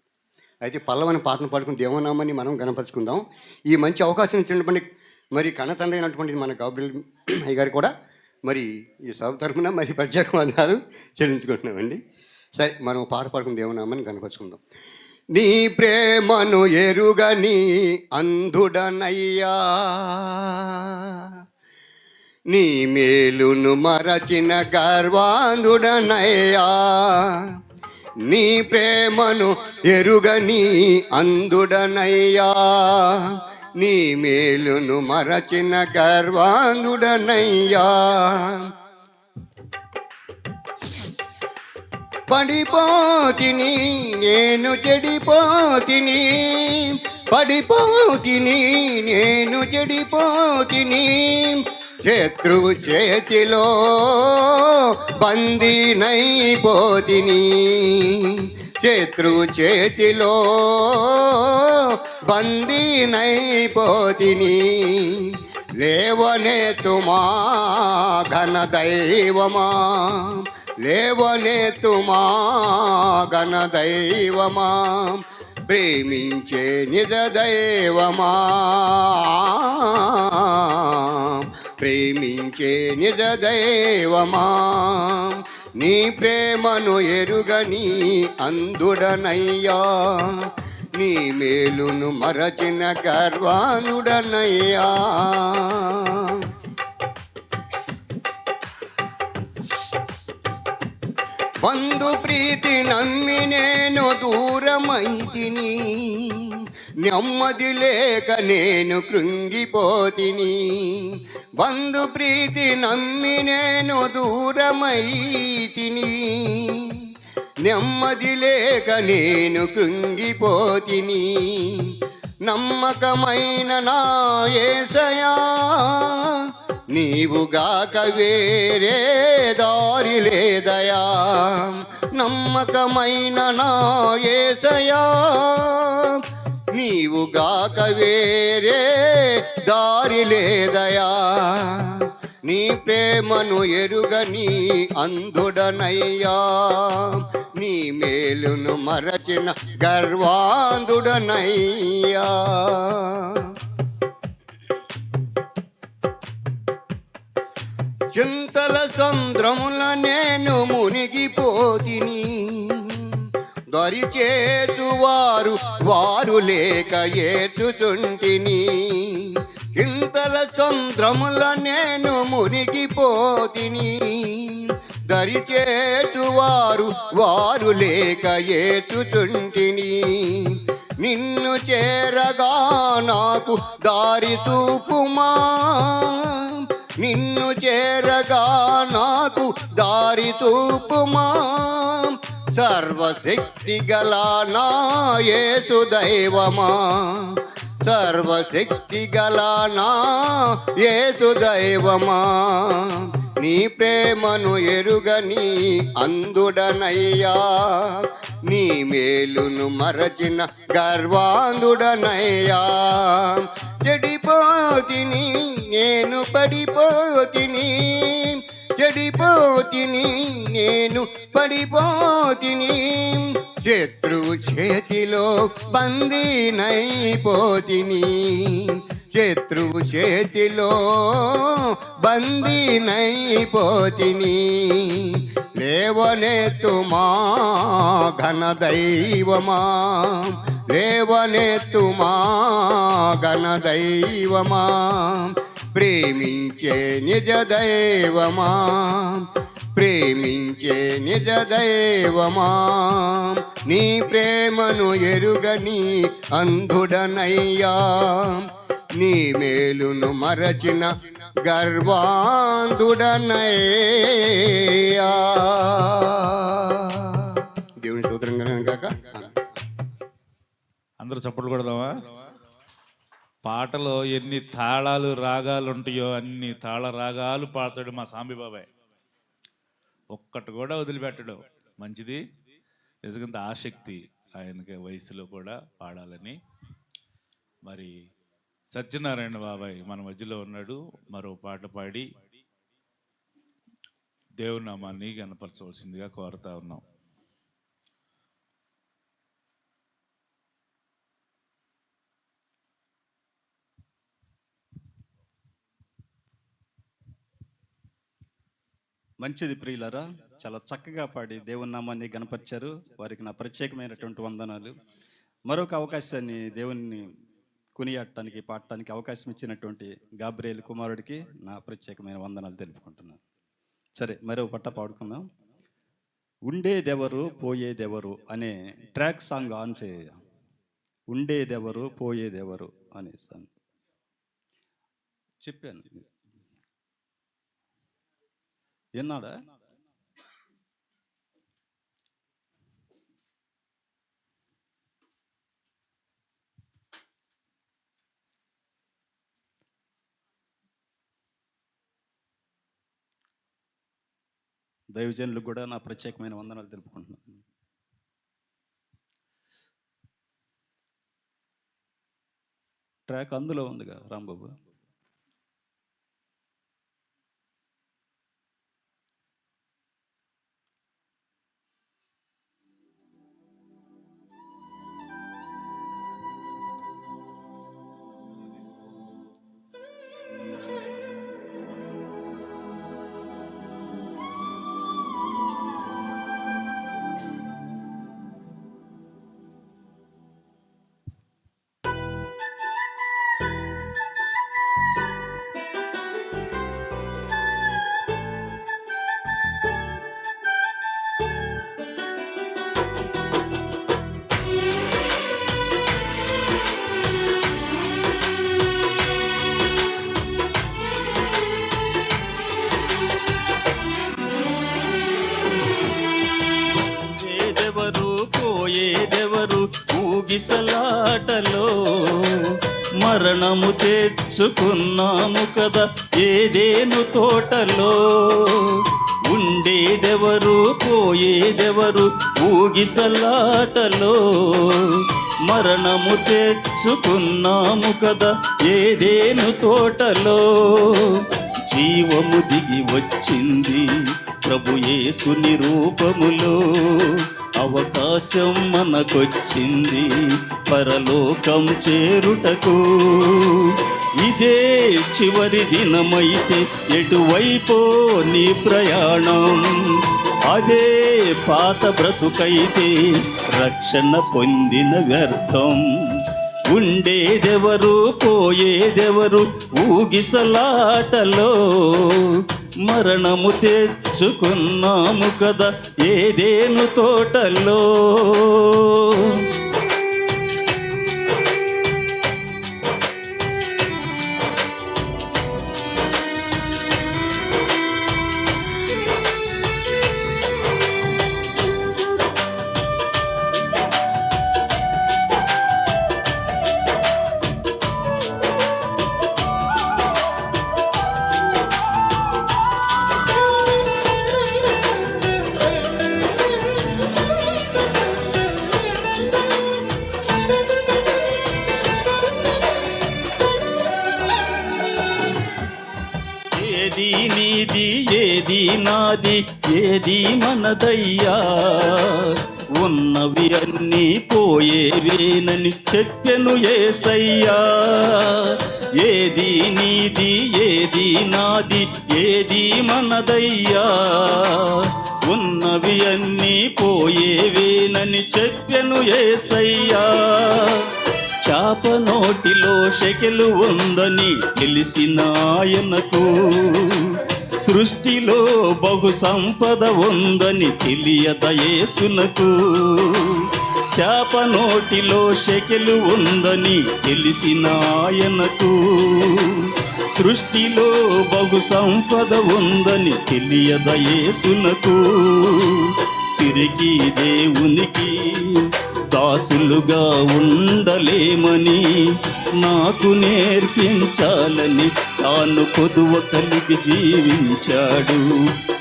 అయితే పల్లవని పాటను పాడుకుని దేవనామాన్ని మనం గణపరుచుకుందాం. ఈ మంచి అవకాశం ఇచ్చినటువంటి మరి కన్నతండ్రి అయినటువంటి మన గాబ్రియల్ అయ్య గారు కూడా మరి ఈ సభ తరఫున మరి ప్రత్యేక వందనాలు చెల్లించుకుంటున్నామండి. సరే, మనం పాట పాడుకుని దేవనామాన్ని గణపరుచుకుందాం. నీ ప్రేమను ఎరుగని అంధుడనయ్యా, నీ మేలును మరచిన గర్వాంధుడనయ్యా, నీ ప్రేమను ఎరుగని అంధుడనయ్యా, నీ మేలును మరచిన గర్వాంధుడనయ్యా. పడిపోతిని నేను చెడిపోతిని, పడిపోతిని నేను చెడిపోతిని, శత్రువు చేతిలో బందీనైపోతిని, శత్రువు చేతిలో బందీనైపోతిని. లేవనెత్తుమా ఘన దైవమా, లేవనెత్తుమా ఘన దైవమా, ప్రేమించే నిజ దైవమా, ప్రేమించే నిజ దైవమా, నీ ప్రేమను ఎరుగని అందుడనయ్యా, నీ మేలును మరచిన గర్వానుడనయ్యా. బంధు ప్రీతి నమ్మి నేను దూరమైతిని, నెమ్మది లేక నేను కృంగిపోతిని, బంధు ప్రీతి నమ్మి నేను దూరమైతిని, నెమ్మది లేక నేను కృంగిపోతిని. నమ్మకమైన నా యేసయ్యా, నీవుగాక వేరే దారి లేదయా, నమ్మకమైన నా యేసయ్యా, నీవుగాక వేరే దారి లేదయా, నీ ప్రేమను ఎరుగని అంధుడనయ్యా, నీ మేలును మరచిన గర్వాంధుడనయ్యా. చింతల సంద్రముల నేను మునిగిపోతిని, దరిచేతువారు వారు లేక ఏటుచుంటిని, చింతల సంద్రముల నేను మునిగిపోతిని, దరిచేటువారు వారు లేక ఏటుచుంటిని, నిన్ను చేరగా నాకు దారి చూపుమా, నిన్ను చేరగా నాకు దారి చూపుమా, సర్వశక్తి గల నా యేసు దైవమా, సర్వశక్తి గల నా యేసు దైవమా, నీ ప్రేమను ఎరుగని అందుడనయ్యా, నీ మేలును మరచిన గర్వాంధుడనయ్యా. చెడిపోతిని నేను పడిపోతిని, చెడిపోతిని నేను పడిపోతిని, శత్రువు చేతిలో బందీనైపోతిని, శత్రువు చేతిలో బందీనైపోతిని. లేవనెత్తుమా ఘన దైవమా, లేవనెత్తుమా ఘన దైవమా, ప్రేమించే నిజ దైవమా, ప్రేమించే నిజ దైవమా, నీ ప్రేమను ఎరుగని అంధుడనయ్యా, నీ మేలును మరచిన గర్వాంధుడనయ్యా. దేవుని స్తోత్రం కాక అందరూ చప్పట్లు కొడదామా? పాటలో ఎన్ని తాళాలు రాగాలు ఉంటాయో అన్ని తాళ రాగాలు పాడతాడు మా సాంబి బాబాయ్, ఒక్కటి కూడా వదిలిపెట్టడు. మంచిది, ఎందుకంటే ఆసక్తి ఆయనకి వయసులో కూడా పాడాలని. మరి సత్యనారాయణ బాబాయ్ మన మధ్యలో ఉన్నాడు, మరో పాట పాడి దేవుని నామాన్ని గణపరచవలసిందిగా కోరుతా ఉన్నాం. మంచిది ప్రియులరా, చాలా చక్కగా పాడి దేవుని నామాన్ని గణపరిచారు. వారికి నా ప్రత్యేకమైనటువంటి వందనాలు. మరొక అవకాశాన్ని దేవుని కొనియాడటానికి పాడటానికి అవకాశం ఇచ్చినటువంటి గాబ్రియేల్ కుమారుడికి నా ప్రత్యేకమైన వందనాలు తెలుపుకుంటున్నాను. సరే, మరో పట్ట పాడుకుందాం. ఉండేదెవరు పోయేదెవరు అనే ట్రాక్ సాంగ్ ఆన్ చేయ. ఉండేదెవరు పోయేదెవరు అనే సాంగ్ చెప్పాను, విన్నాడా? దైవజనులకు కూడా నా ప్రత్యేకమైన వందనాలు తెలుపుకుంటున్నాను. ట్రాక్ అందులో ఉందిగా రాంబాబు. పోయేదెవరు ఊగిసలాటలో, మరణము తెచ్చుకున్నాము కదా ఏదేను తోటలో. ఉండేదెవరు పోయేదెవరు ఊగిసలాటలో, మరణము తెచ్చుకున్నాము కదా ఏదేను తోటలో. జీవము దిగి వచ్చింది ప్రభు యేసుని రూపములో, అవకాశం మనకొచ్చింది పరలోకం చేరుటకు. ఇదే చివరి దినమైతే ఎటువైపో నీ ప్రయాణం, అదే పాత బ్రతుకైతే రక్షణ పొందిన వ్యర్థం. ఉండేదెవరు పోయేదెవరు ఊగిసలాటలో, మరణము తెచ్చుకున్నాము కదా ఏదేను తోటలో. ఏది నీది ఏది నాది ఏది మనదయ్యా, ఉన్నవి అన్నీ పోయేవేనని చెప్పెను యేసయ్యా. ఏది నీది ఏది నాది ఏది మనదయ్యా, ఉన్నవి అన్నీ పోయేవేనని చెప్పెను యేసయ్యా. చాప నోటిలో షెకెలు ఉందని తెలిసిన ఆయనకు, సృష్టిలో బహు సంపద ఉందని తెలియద యేసునకు. శాప నోటిలో షెకెలు ఉందని తెలిసిన ఆయనకు, సృష్టిలో బహు సంపద ఉందని తెలియద యేసునకు. సిరికి దేవునికి దాసులుగా ఉండలేమని నాకు నేర్పించాలని తాను కొదువ కలిగి జీవించాడు.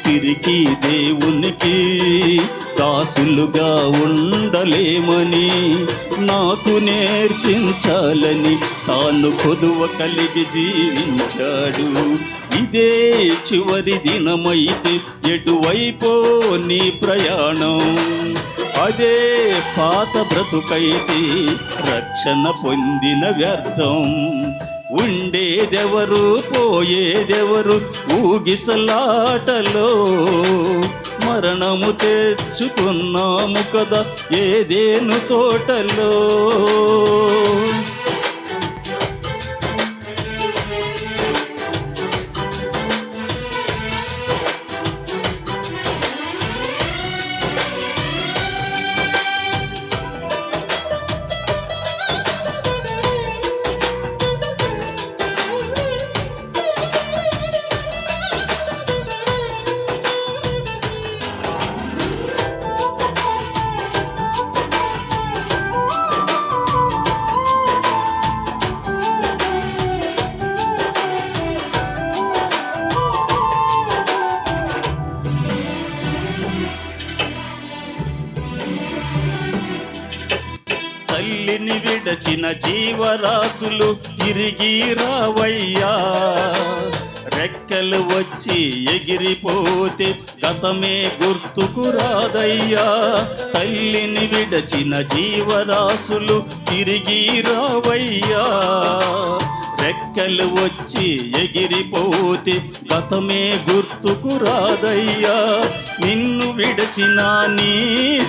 సిరికి దేవునికి దాసులుగా ఉండలేమని నాకు నేర్పించాలని తాను కొదువ కలిగి జీవించాడు. ఇదే చివరి దినమైతే ఎటువైపో నీ ప్రయాణం, అదే పాత బ్రతుకైతే రక్షణ పొందిన వ్యర్థం. ఉండేదెవరు పోయేదెవరు ఊగిసలాటలో, మరణము తెచ్చుకున్నాము కదా ఏదేను తోటలో. జీవరాశులు తిరిగి రావయ్యా. రెక్కలు వచ్చి ఎగిరిపోతే గతమే గుర్తుకు రాదయ్యా. తల్లిని విడచిన జీవరాశులు తిరిగి రావయ్యా. రెక్కలు వచ్చి ఎగిరిపోతే గతమే గుర్తుకు రాదయ్యా. నిన్ను విడచిన నీ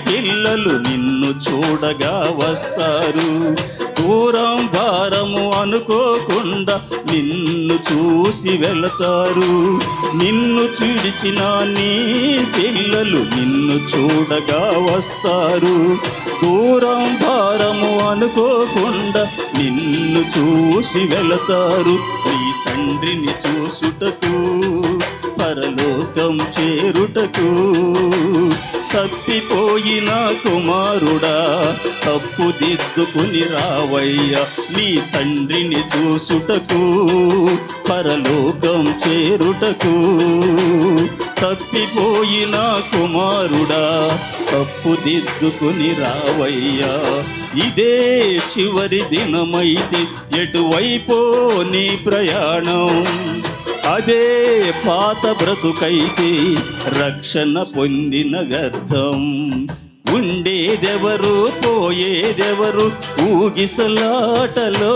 పిల్లలు నిన్ను చూడగా వస్తారు. దూరం భారము అనుకోకుండా నిన్ను చూసి వెళతారు. నిన్ను విడిచిన నీ పిల్లలు నిన్ను చూడగా వస్తారు. దూరం భారము అనుకోకుండా నిన్ను చూసి వెళతారు. నీ తండ్రిని చూసుటకు పరలోకం చేరుటకు తప్పిపోయిన కుమారుడా తప్పుదిద్దుకుని రావయ్యా. నీ తండ్రిని చూసుటకు పరలోకం చేరుటకు తప్పిపోయిన కుమారుడా తప్పుదిద్దుకుని రావయ్యా. ఇదే చివరి దినమైతే ఎటువైపో నీ ప్రయాణం. అదే పాత బ్రతుకైతే రక్షణ పొందిన వ్యర్థం. ఉండేదెవరు పోయేదెవరు ఊగిసలాటలో.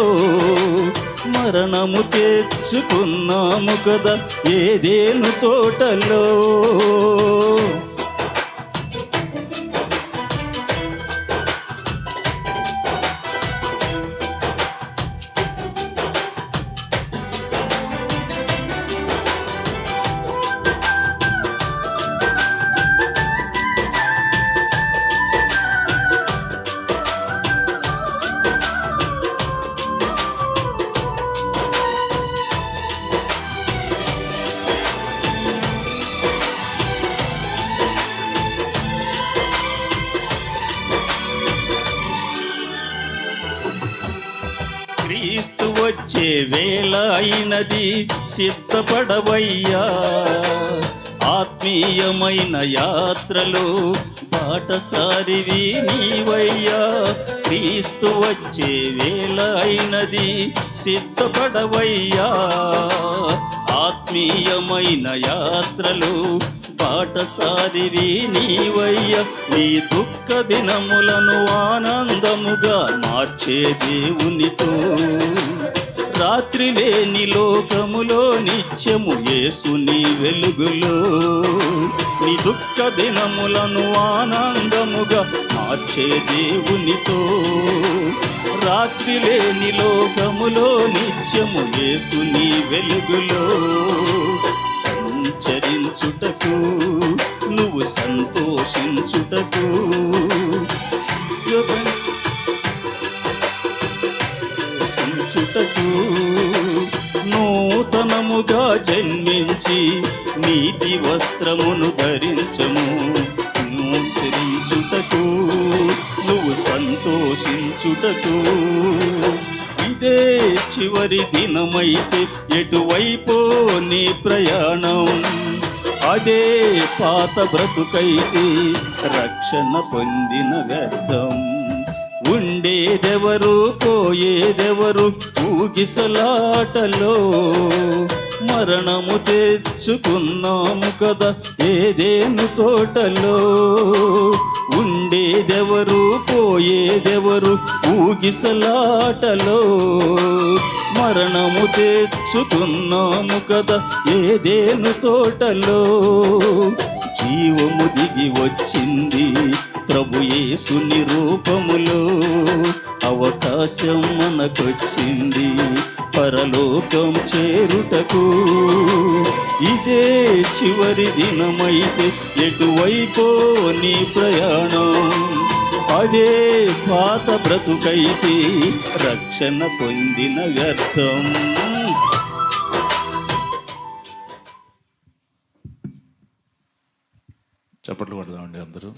మరణము తెచ్చుకున్నాము కదా ఏదేను తోటలో. క్రీస్తు వచ్చే వేళ అయినది సిద్ధపడవయ్యా. ఆత్మీయమైన యాత్రలో బాటసారివి నీవయ్యా. క్రీస్తు వచ్చే వేళ అయినది సిద్ధపడవయ్యా. ఆత్మీయమైన యాత్రలో బాటసారివి నీవయ్య. నీ దుఃఖ దినములను ఆనందముగా మార్చే దేవునితో. రాత్రి లేని లోకములో నిత్యము యేసుని వెలుగులో. నీ దుఃఖ దినములను ఆనందముగా మార్చే దేవునితో. రాత్రి లేని లోకములో నిత్యము యేసుని వెలుగులో. సంచరించుటకు నువ్వు సంతోషించుటకు చుటకు నూతనముగా జన్మించి నీతి వస్త్రమును ధరించము. చుటకు నువ్వు సంతోషించుటకు. ఇదే చివరి దినమైతే ఎటువైపో నీ ప్రయాణం. అదే పాత బ్రతుకైతే రక్షణ పొందిన వ్యర్థం. ఉండేదెవరు పోయేదెవరు ఊగిసలాటలో. మరణము తెచ్చుకున్నాము కదా ఏదేను తోటలో. ఉండేదెవరు పోయేదెవరు ఊగిసలాటలో. మరణము తెచ్చుకున్నాము కదా ఏదేను తోటలో. జీవము దిగి వచ్చింది ప్రభు యేసుని రూపములో. అవకాశం మనకొచ్చింది పరలోకం చేరుటకు. ఇదే చివరి దినమైతే ఎటువైపో నీ ప్రయాణం. అదే పాత బ్రతుకైతే రక్షణ పొందిన వ్యర్థం. చప్పట్లు కొడదామండి అందరూ.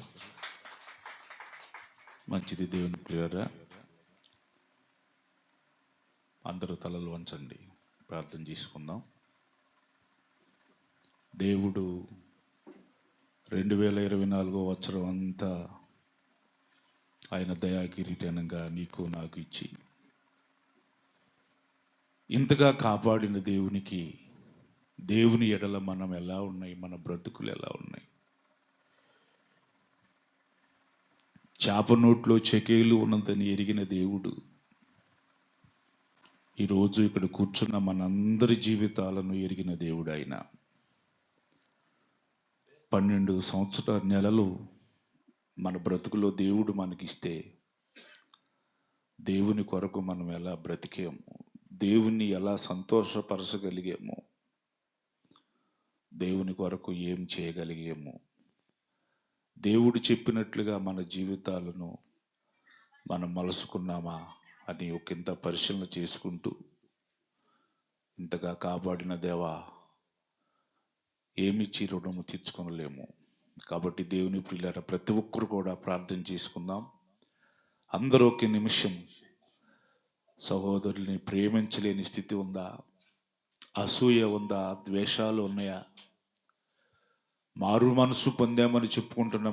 మంచిది దేవుని ప్రియులారా. అందరూ తలలు వంచండి, ప్రార్థన చేసుకుందాం. దేవుడు 2024 సంవత్సరం అంతా ఆయన దయా కిరీటంగా నీకు నాకు ఇచ్చి ఇంతగా కాపాడిన దేవునికి, దేవుని ఎడల మనం ఎలా ఉన్నాయి, మన బ్రతుకులు ఎలా ఉన్నాయి? చేప నోట్లో చెకేలు ఉన్నదని ఎరిగిన దేవుడు ఈరోజు ఇక్కడ కూర్చున్న మనందరి జీవితాలను ఎరిగిన దేవుడు ఆయన. 12 సంవత్సరాల నెలలు మన బ్రతుకులో దేవుడు మనకిస్తే దేవుని కొరకు మనం ఎలా బ్రతికాము, దేవుణ్ణి ఎలా సంతోషపరచగలిగాము, దేవుని కొరకు ఏం చేయగలిగాము, దేవుడు చెప్పినట్లుగా మన జీవితాలను మనం మలుసుకున్నామా అని ఒకంత పరిశీలన చేసుకుంటూ, ఇంతగా కాపాడిన దేవా ఏమిచ్చి రుణము తీర్చుకొనలేము. కాబట్టి దేవుని ప్రియులారా ప్రతి ఒక్కరు కూడా ప్రార్థన చేసుకుందాం. అందరూ ఒక నిమిషం సహోదరుల్ని ప్రేమించలేని స్థితి ఉందా? అసూయ ఉందా? ద్వేషాలు ఉన్నాయా? మారు మనసు పొందామని చెప్పుకుంటున్న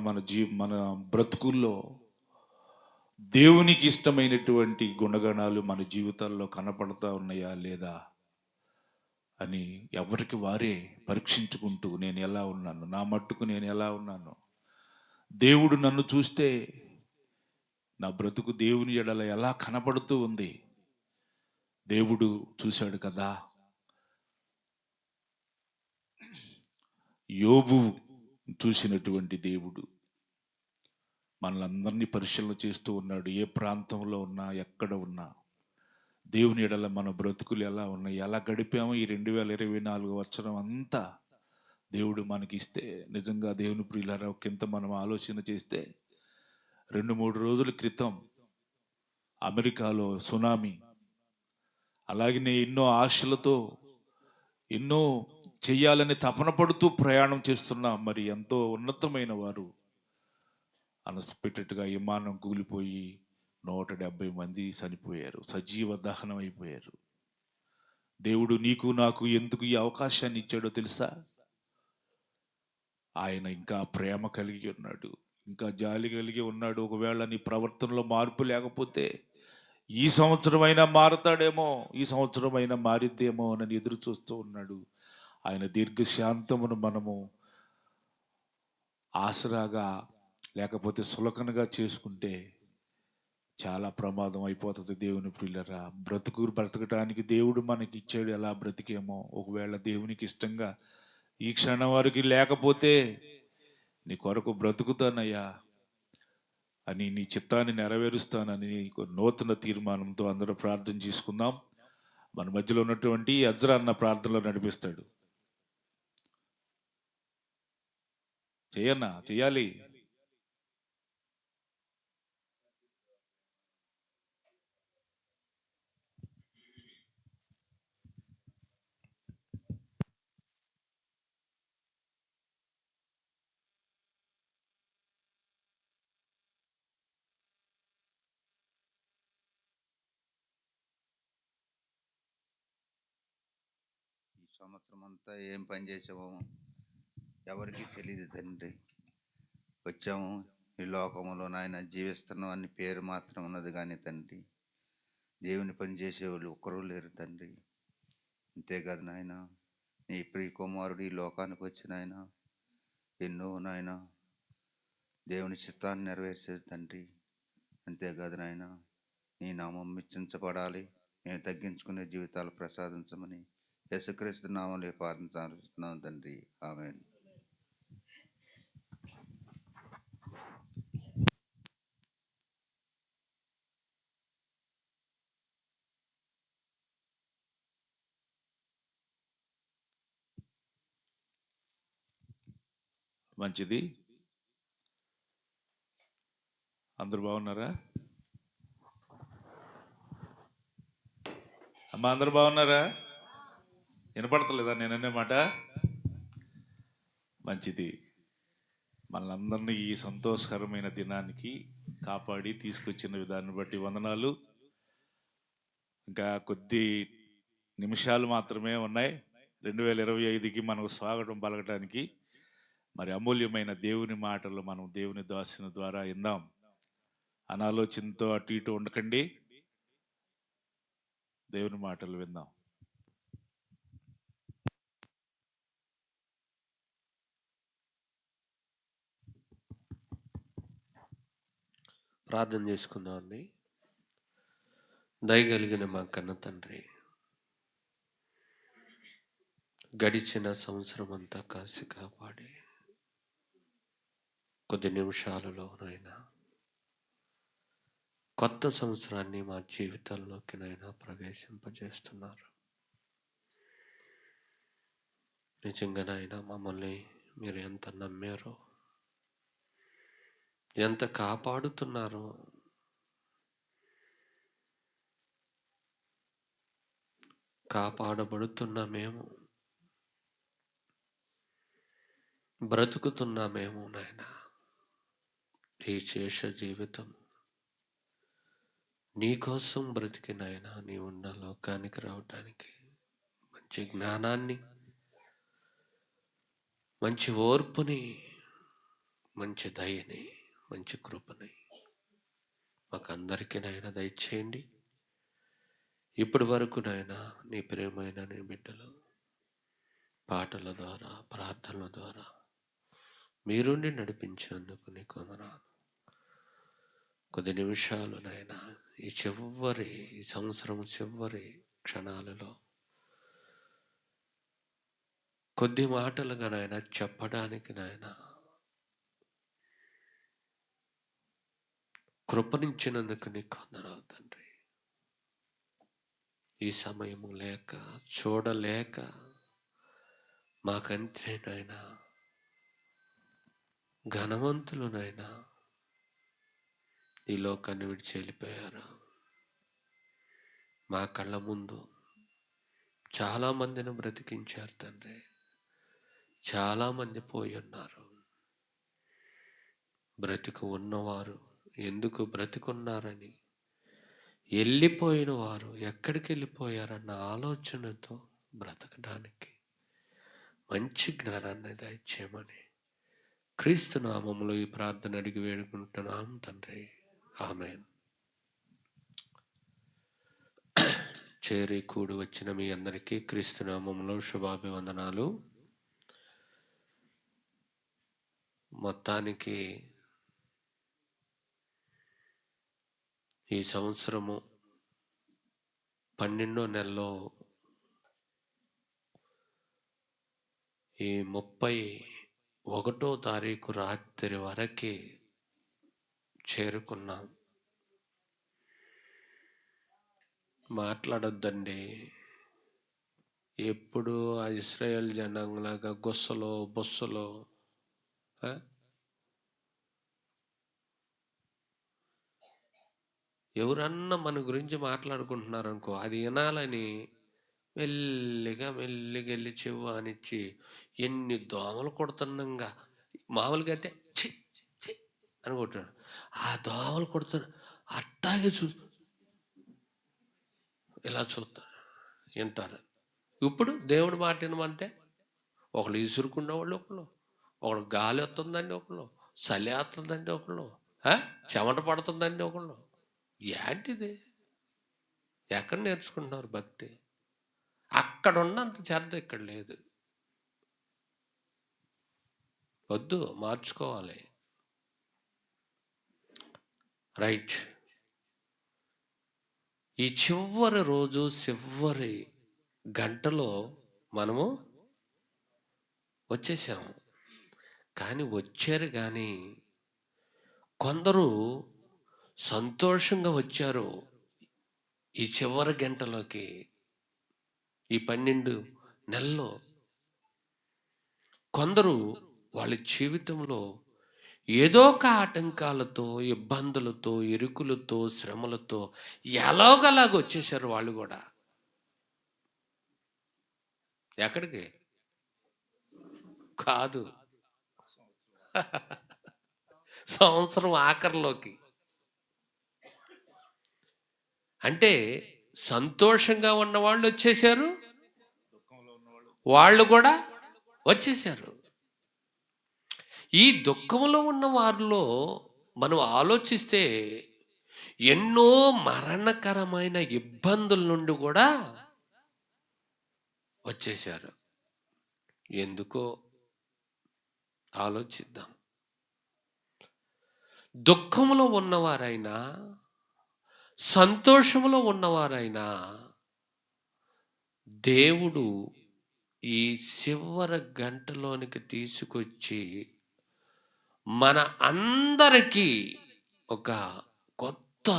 మన బ్రతుకుల్లో దేవునికి ఇష్టమైనటువంటి గుణగణాలు మన జీవితాల్లో కనపడతా ఉన్నాయా లేదా అని ఎవరికి వారే పరీక్షించుకుంటూ, నేను ఎలా ఉన్నాను, నా మట్టుకు నేను ఎలా ఉన్నాను, దేవుడు నన్ను చూస్తే నా బ్రతుకు దేవుని ఎడల ఎలా కనపడుతూ ఉంది? దేవుడు చూశాడు కదా, యోబు చూసినటువంటి దేవుడు మనలందరినీ పరిశీలన చేస్తూ ఉన్నాడు. ఏ ప్రాంతంలో ఉన్నా, ఎక్కడ ఉన్నా దేవుని ఎడల మన బ్రతుకులు ఎలా ఉన్నాయి, ఎలా గడిపామో ఈ 2024 సంవత్సరం అంతా దేవుడు మనకిస్తే, నిజంగా దేవుని ప్రియులారా ఒకంత మనం ఆలోచన చేస్తే 2-3 రోజుల క్రితం అమెరికాలో సునామీ, అలాగనే ఎన్నో ఆశలతో ఎన్నో చెయ్యాలని తపన పడుతూ ప్రయాణం చేస్తున్న మరి ఎంతో ఉన్నతమైన వారు అన్ఎక్స్పెక్టెడ్గా విమానం కూలిపోయి 170 మంది చనిపోయారు, సజీవ దహనం అయిపోయారు. దేవుడు నీకు నాకు ఎందుకు ఈ అవకాశాన్ని ఇచ్చాడో తెలుసా? ఆయన ఇంకా ప్రేమ కలిగి ఉన్నాడు, ఇంకా జాలి కలిగి ఉన్నాడు. ఒకవేళ నీ ప్రవర్తనలో మార్పు లేకపోతే ఈ సంవత్సరమైనా మారతాడేమో, ఈ సంవత్సరమైనా మారిద్దేమో అని ఎదురు చూస్తూ ఉన్నాడు. ఆయన దీర్ఘశాంతమును మనము ఆసరాగా లేకపోతే సులకనగా చేసుకుంటే చాలా ప్రమాదం అయిపోతుంది. దేవుని ప్రియులరా, బ్రతకటానికి దేవుడు మనకి ఇచ్చాడు, ఎలా బ్రతికేమో. ఒకవేళ దేవునికి ఇష్టంగా ఈ క్షణం వారికి లేకపోతే నీ కొరకు బ్రతుకుతానయ్యా అని, నీ చిత్తాన్ని నెరవేరుస్తానని నూతన తీర్మానంతో అందరూ ప్రార్థన చేసుకుందాం. మన మధ్యలో ఉన్నటువంటి అజ్రా అన్న ప్రార్థనలో నడిపిస్తాడు. చేయాలి. ఈ సంవత్సరం అంతా ఏం పని చేసామో ఎవరికి తెలియదు తండ్రి. వచ్చాము ఈ లోకంలో నాయన, జీవిస్తున్నాం అని పేరు మాత్రం ఉన్నది కానీ తండ్రి, దేవుని పని చేసేవాళ్ళు ఒక్కరూ లేరు తండ్రి. అంతేకాదు నాయన, నీ ప్రియ కుమారుడు ఈ లోకానికి వచ్చిన ఆయన ఎన్నో నాయన దేవుని చిత్తాన్ని నెరవేర్చేది తండ్రి. అంతేకాదు నాయన, నీ నామం మెచ్చించబడాలి, మేము తగ్గించుకునే జీవితాలు ప్రసాదించమని యేసుక్రీస్తు నామములో ప్రార్థన సమర్పిస్తున్నాం తండ్రి. ఆమేన్. మంచిది. అందరు బాగున్నారా అమ్మా? అందరు బాగున్నారా? వినపడతలేదా నేననే మాట? మంచిది. మనందరినీ ఈ సంతోషకరమైన దినానికి కాపాడి తీసుకొచ్చిన విధాన్ని బట్టి వందనాలు. ఇంకా కొద్ది నిమిషాలు మాత్రమే ఉన్నాయి 2025కి మనకు స్వాగతం పలకటానికి. మరి అమూల్యమైన దేవుని మాటలు మనం దేవుని దాసుని ద్వారా విందాం. అనాలోచనతో అటు ఇటు ఉండకండి, దేవుని మాటలు విందాం. ప్రార్థన చేసుకుందామండి. దయగలిగిన మా కన్న తండ్రి, గడిచిన సంవత్సరం అంతా కాసి కాపాడి కొద్ది నిమిషాలలో నాయనా కొత్త సంవత్సరాన్ని మా జీవితాల్లోకి నాయనా ప్రవేశింపజేస్తున్నారు. నిజంగా నాయనా మమ్మల్ని మీరు ఎంత నమ్మారో, ఎంత కాపాడుతున్నారో, కాపాడబడుతున్న మేము, బ్రతుకుతున్నామేమో నాయనా. ఈ శేష జీవితం నీకోసం బ్రతికి నాయనా నీవున్న లోకానికి రావటానికి మంచి జ్ఞానాన్ని, మంచి ఓర్పుని, మంచి దయని, మంచి కృపని మాకందరికీ నాయన దయచేయండి. ఇప్పటి వరకు నాయన నీ ప్రియమైన నీ బిడ్డలు పాటల ద్వారా, ప్రార్థనల ద్వారా మీరుండి నడిపించినందుకు నీకు వందనాలు. కొద్ది నిమిషాలు నాయన ఈ సంవత్సరం చివరి క్షణాలలో కొద్ది మాటలుగా నాయన చెప్పడానికి నాయన కృపణించినందుకు నీకు వందనాలు తండ్రి. ఈ సమయం లేక చూడలేక మాకంతే నాయన ఘనవంతులు నాయన ఈ లోకాన్ని విడిచి వెళ్ళిపోయారు. మా కళ్ళ ముందు చాలామందిని బ్రతికించారు తండ్రి. చాలామంది పోయి ఉన్నారు. బ్రతికి ఉన్నవారు ఎందుకు బ్రతికున్నారని, వెళ్ళిపోయిన వారు ఎక్కడికి వెళ్ళిపోయారన్న ఆలోచనతో బ్రతకడానికి మంచి జ్ఞానాన్ని దయచేయమని క్రీస్తు నామములో ఈ ప్రార్థన అడిగి వేడుకుంటున్నాం తండ్రి. ఆమేన్. చేరి కూడి వచ్చిన మీ అందరికీ క్రీస్తు నామములో శుభాభివందనాలు. మొత్తానికి ఈ సంవత్సరము 12వ నెలలో ఈ 31వ తారీఖు రాత్రి వరకు చేరుకున్నాం. మాట్లాడొద్దండి. ఎప్పుడు ఆ ఇశ్రాయేల్ జనాంగలాగా గుస్సలో బొస్సలో ఎవరన్నా మన గురించి మాట్లాడుకుంటున్నారు అనుకో, అది వినాలని మెల్లిగా వెళ్ళి చెవు అనిచ్చి ఎన్ని దోమలు కొడుతున్నాగా. మామూలుగా అయితే ఛీ ఛీ అని కొట్టాడు. ఆ దోమలు కొడుతున్నా అట్టాగే ఇలా చూస్తారు, వింటారు. ఇప్పుడు దేవుడి మాట వినమంటే ఒకళ్ళు ఇసురుకున్న వాళ్ళు, ఒకళ్ళు గాలి వస్తుందండి, ఒకళ్ళు చలి వస్తుందండి, ఒకళ్ళు చెమట పడుతుందండి, ఒకళ్ళు. ఏంటిది? ఎక్కడ నేర్చుకుంటున్నారు భక్తి? అక్కడ ఉన్నంత శ్రద్ధ ఇక్కడ లేదు. వద్దు, మార్చుకోవాలి. రైట్. ఈ చివరి రోజు చివరి గంటలో మనము వచ్చేసాము. కానీ వచ్చారు, కానీ కొందరు సంతోషంగా వచ్చారు ఈ చివరి గంటలోకి. ఈ 12 నెలల్లో కొందరు వాళ్ళ జీవితంలో ఏదో ఒక ఆటంకాలతో, ఇబ్బందులతో, ఇరుకులతో, శ్రమలతో ఎలాగలాగ వచ్చేసారు వాళ్ళు కూడా. ఎక్కడికి కాదు, సంవత్సరం ఆఖరిలోకి. అంటే సంతోషంగా ఉన్న వాళ్ళు వచ్చేసారు, వాళ్ళు కూడా వచ్చేసారు. ఈ దుఃఖంలో ఉన్న వారిలో మనం ఆలోచిస్తే ఎన్నో మరణకరమైన ఇబ్బందుల నుండి కూడా వచ్చేసారు. ఎందుకో ఆలోచిద్దాం. దుఃఖంలో ఉన్నవారైనా సంతోషంలో ఉన్నవారైనా దేవుడు ఈ చివరి గంటలోనికి తీసుకొచ్చి మన అందరికీ ఒక కొత్త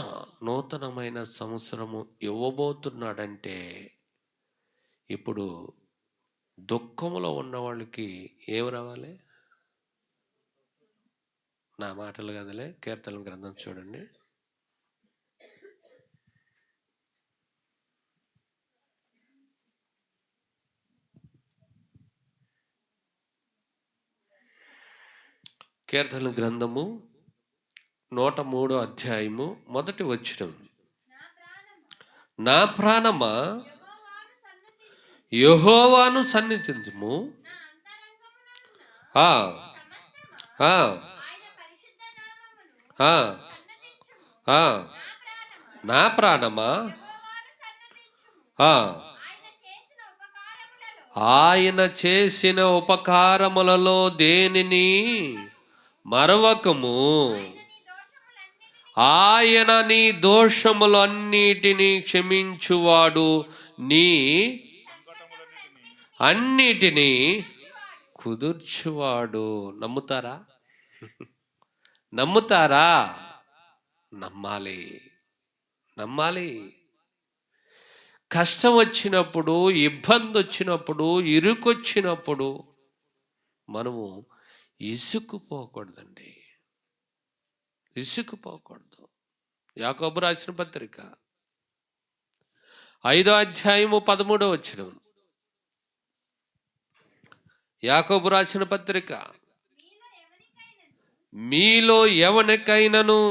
నూతనమైన సంవత్సరము ఇవ్వబోతున్నాడంటే ఇప్పుడు దుఃఖంలో ఉన్న వాళ్ళకి ఏం రావాలి? నా మాటలు కదలే, కీర్తన గ్రంథం చూడండి. కీర్తన గ్రంథము 103 అధ్యాయము 1 వచనం. నా ప్రాణమా యెహోవాను సన్నిధించుము, ఆ ఆ ఆ ఆ నా ప్రాణమా ఆయన చేసిన ఉపకారములలో దేనిని మరవకము. ఆయన నీ దోషములన్నిటినీ క్షమించువాడు, నీ అన్నిటినీ కుదుర్చువాడు. నమ్ముతారా? నమ్ముతారా? నమ్మాలి, నమ్మాలి. కష్టం వచ్చినప్పుడు, ఇబ్బంది వచ్చినప్పుడు, ఇరుకొచ్చినప్పుడు మనము ఇసుకుపోకూడదండి, ఇసుకుపోకూడదు. యాకోబు రాసిన పత్రిక 5వ అధ్యాయము 13వ వచనం. యాకోబు రాసిన పత్రిక, మీలో ఎవనికైనను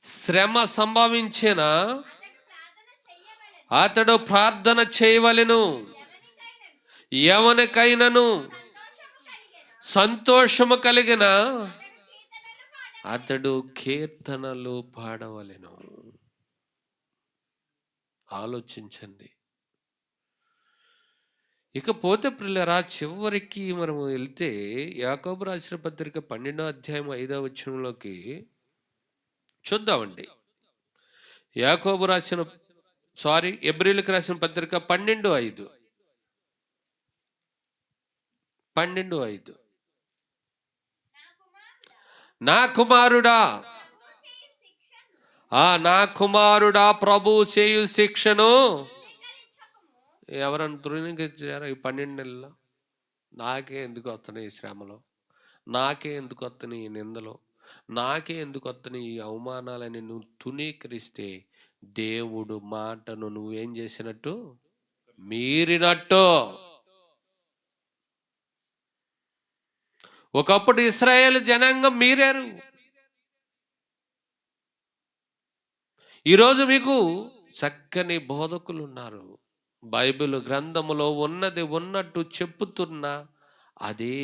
శ్రమ సంభవించిన అతడు ప్రార్థన చేయవలెను, ఎవనికైనను సంతోషము కలిగిన అతడు కీర్తనలు పాడవలెను. ఆలోచించండి. ఇకపోతే ప్రియులారా, చివరికి మనము వెళ్తే యాకోబు రాసిన పత్రిక 12వ అధ్యాయం 5వ వచనంలోకి చూద్దామండి. యాకోబు రాసిన ఎబ్రీయులకు రాసిన పత్రిక 12:5. నా కుమారుడా, నా కుమారుడా, ప్రభు చేయు శిక్షను ఎవరన్నా ధృవీకరించారా? ఈ 12 నెలల్లో నాకే ఎందుకు వస్తున్నాయి ఈ శ్రమలో, నాకే ఎందుకు వస్తున్నాయి ఈ నిందలు, నాకే ఎందుకు వస్తున్నాయి ఈ అవమానాలని నువ్వు తునీకరిస్తే దేవుడు మాటను నువ్వేం చేసినట్టు? మీరినట్టు. ఒకప్పుడు ఇశ్రాయేలు జనాంగం మీరారు. ఈరోజు మీకు చక్కని బోధకులు ఉన్నారు. బైబిల్ గ్రంథములో ఉన్నది ఉన్నట్టు చెప్పుతున్నా అదే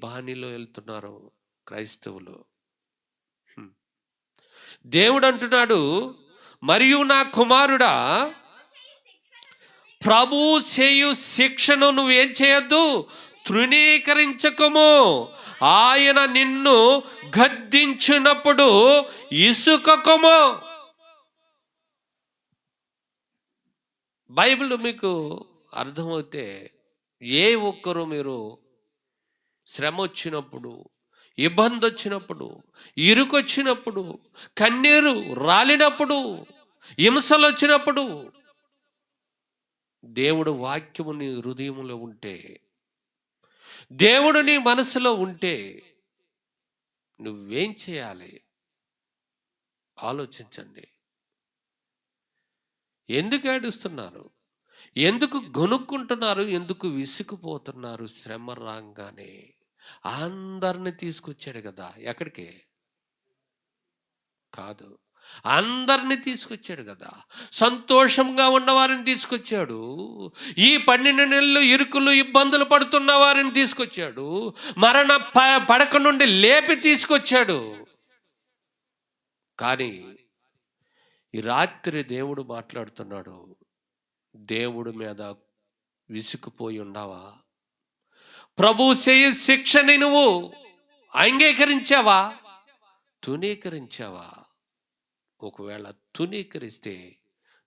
బాణిలో వెళ్తున్నారు క్రైస్తవులు. దేవుడు అంటున్నాడు, మరియు నా కుమారుడా, ప్రభు చేయు శిక్షను నువ్వేం చేయొద్దు, తృణీకరించకము. ఆయన నిన్ను గద్దించినప్పుడు ఇసుకకము. బైబిల్ మీకు అర్థమవుతే ఏ ఒక్కరు మీరు శ్రమ వచ్చినప్పుడు, ఇబ్బంది వచ్చినప్పుడు, ఇరుకొచ్చినప్పుడు, కన్నీరు రాలినప్పుడు, హింసలు వచ్చినప్పుడు దేవుడు వాక్యము నీ హృదయంలో ఉంటే, దేవుడు నీ మనసులో ఉంటే నువ్వేం చేయాలి? ఆలోచించండి. ఎందుకు ఏడుస్తున్నారు? ఎందుకు గొనుక్కుంటున్నారు? ఎందుకు విసుకుపోతున్నారు? శ్రమ రాగానే అందరిని తీసుకొచ్చాడు కదా. ఎక్కడికి కాదు, అందరినీ తీసుకొచ్చాడు కదా. సంతోషంగా ఉన్నవారిని తీసుకొచ్చాడు. ఈ 12 నెలలు ఇరుకులు ఇబ్బందులు పడుతున్న వారిని తీసుకొచ్చాడు. మరణ పడక నుండి లేపి తీసుకొచ్చాడు. కానీ ఈ రాత్రి దేవుడు మాట్లాడుతున్నాడు. దేవుడి మీద విసుకుపోయి ఉన్నావా? ప్రభు చేయ శిక్షని నువ్వు అంగీకరించావా? తునీకరించావా? ఒకవేళ తునీకరిస్తే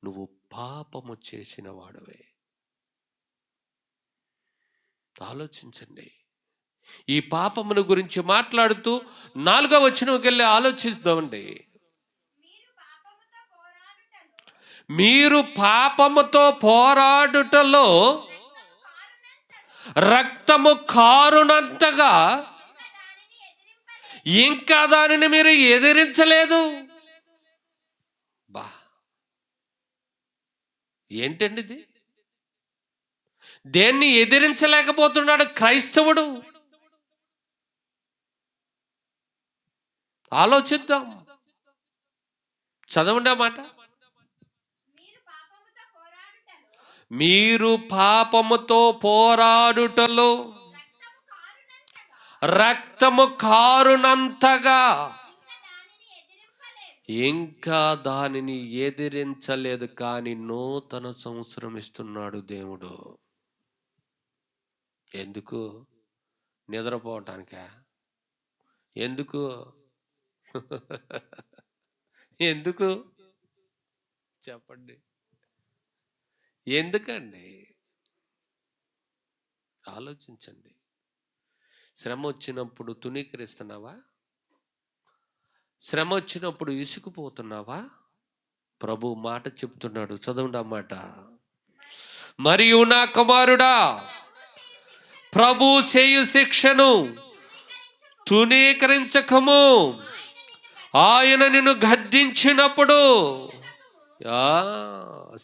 నువ్వు పాపము చేసిన వాడవే. ఆలోచించండి. ఈ పాపమును గురించి మాట్లాడుతూ 4వ వచనంకి వెళ్ళి ఆలోచిద్దామండి. మీరు పాపముతో పోరాడుటలో రక్తము కారునంతగా ఇంకా దానిని మీరు ఎదిరించలేదు. బా, ఏంటండి ఇది? దేన్ని ఎదిరించలేకపోతున్నాడు క్రైస్తవుడు? ఆలోచిద్దాం. చదవండి ఆ మాట. మీరు పాపముతో పోరాడుటలో రక్తము కారునంతగా ఇంకా దానిని ఎదిరించలేదు. కానీ నూతన సంవత్సరం ఇస్తున్నాడు దేవుడు. ఎందుకు? నిద్రపోవటానికా? ఎందుకు? ఎందుకు చెప్పండి? ఎందుకండి? ఆలోచించండి. శ్రమ వచ్చినప్పుడు తునీకరిస్తున్నావా? శ్రమ వచ్చినప్పుడు ఇసుకుపోతున్నావా? ప్రభు మాట చెప్తున్నాడు, చదవండి ఆ మాట. మరియు నా కుమారుడా, ప్రభు చేయు శిక్షను తునీకరించకము. ఆయన నిన్ను గద్దించినప్పుడు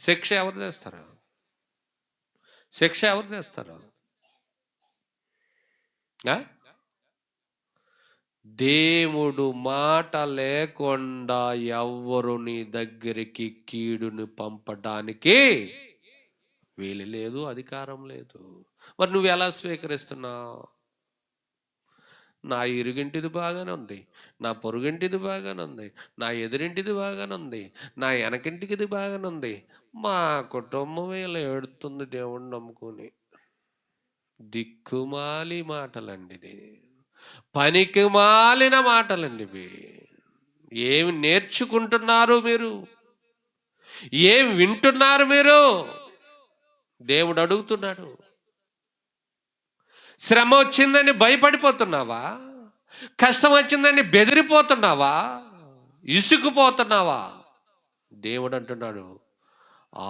శిక్ష ఎవరు చేస్తారు? శిక్ష ఎవరు చేస్తారు? దేవుడు మాట లేకుండా ఎవ్వరు నీ దగ్గరికి కీడుని పంపడానికి వీలు లేదు, అధికారం లేదు. మరి నువ్వు ఎలా స్వీకరిస్తున్నావు? నా ఇరుగింటిది బాగానే ఉంది, నా పొరుగింటిది బాగానే ఉంది, నా ఎదురింటిది బాగానే ఉంది, నా వెనకింటికి బాగానే ఉంది, మా కుటుంబం ఇలా ఏడుతుంది దేవుణ్ణి నమ్ముకుని. దిక్కుమాలి మాటలండి ఇది, పనికి మాలిన మాటలండి ఇవి. ఏమి నేర్చుకుంటున్నారు మీరు? ఏం వింటున్నారు మీరు? దేవుడు అడుగుతున్నాడు. శ్రమ వచ్చిందని భయపడిపోతున్నావా? కష్టం వచ్చిందని బెదిరిపోతున్నావా? ఇసుకుపోతున్నావా? దేవుడు అంటున్నాడు,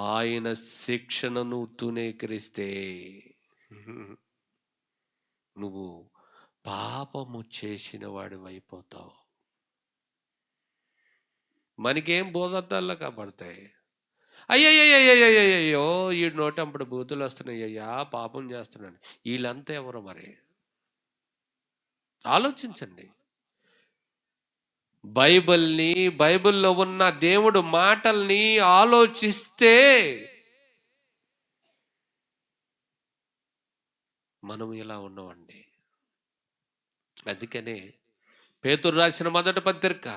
ఆయన శిక్షను తునీకరిస్తే నువ్వు పాపము చేసిన వాడి అయిపోతావు. మనకేం బోధద్దాల్లో కాబడతాయి. అయ్యయ్యో ఈ నోటంపడు బూతులు వస్తున్నాయి, అయ్యా పాపం చేస్తున్నాను. వీళ్ళంతా ఎవరు మరి? ఆలోచించండి. బైబిల్లో ఉన్న దేవుడు మాటల్ని ఆలోచిస్తే మనం ఇలా ఉన్నామండి. అందుకనే పేతురు రాసిన మొదటి పత్రిక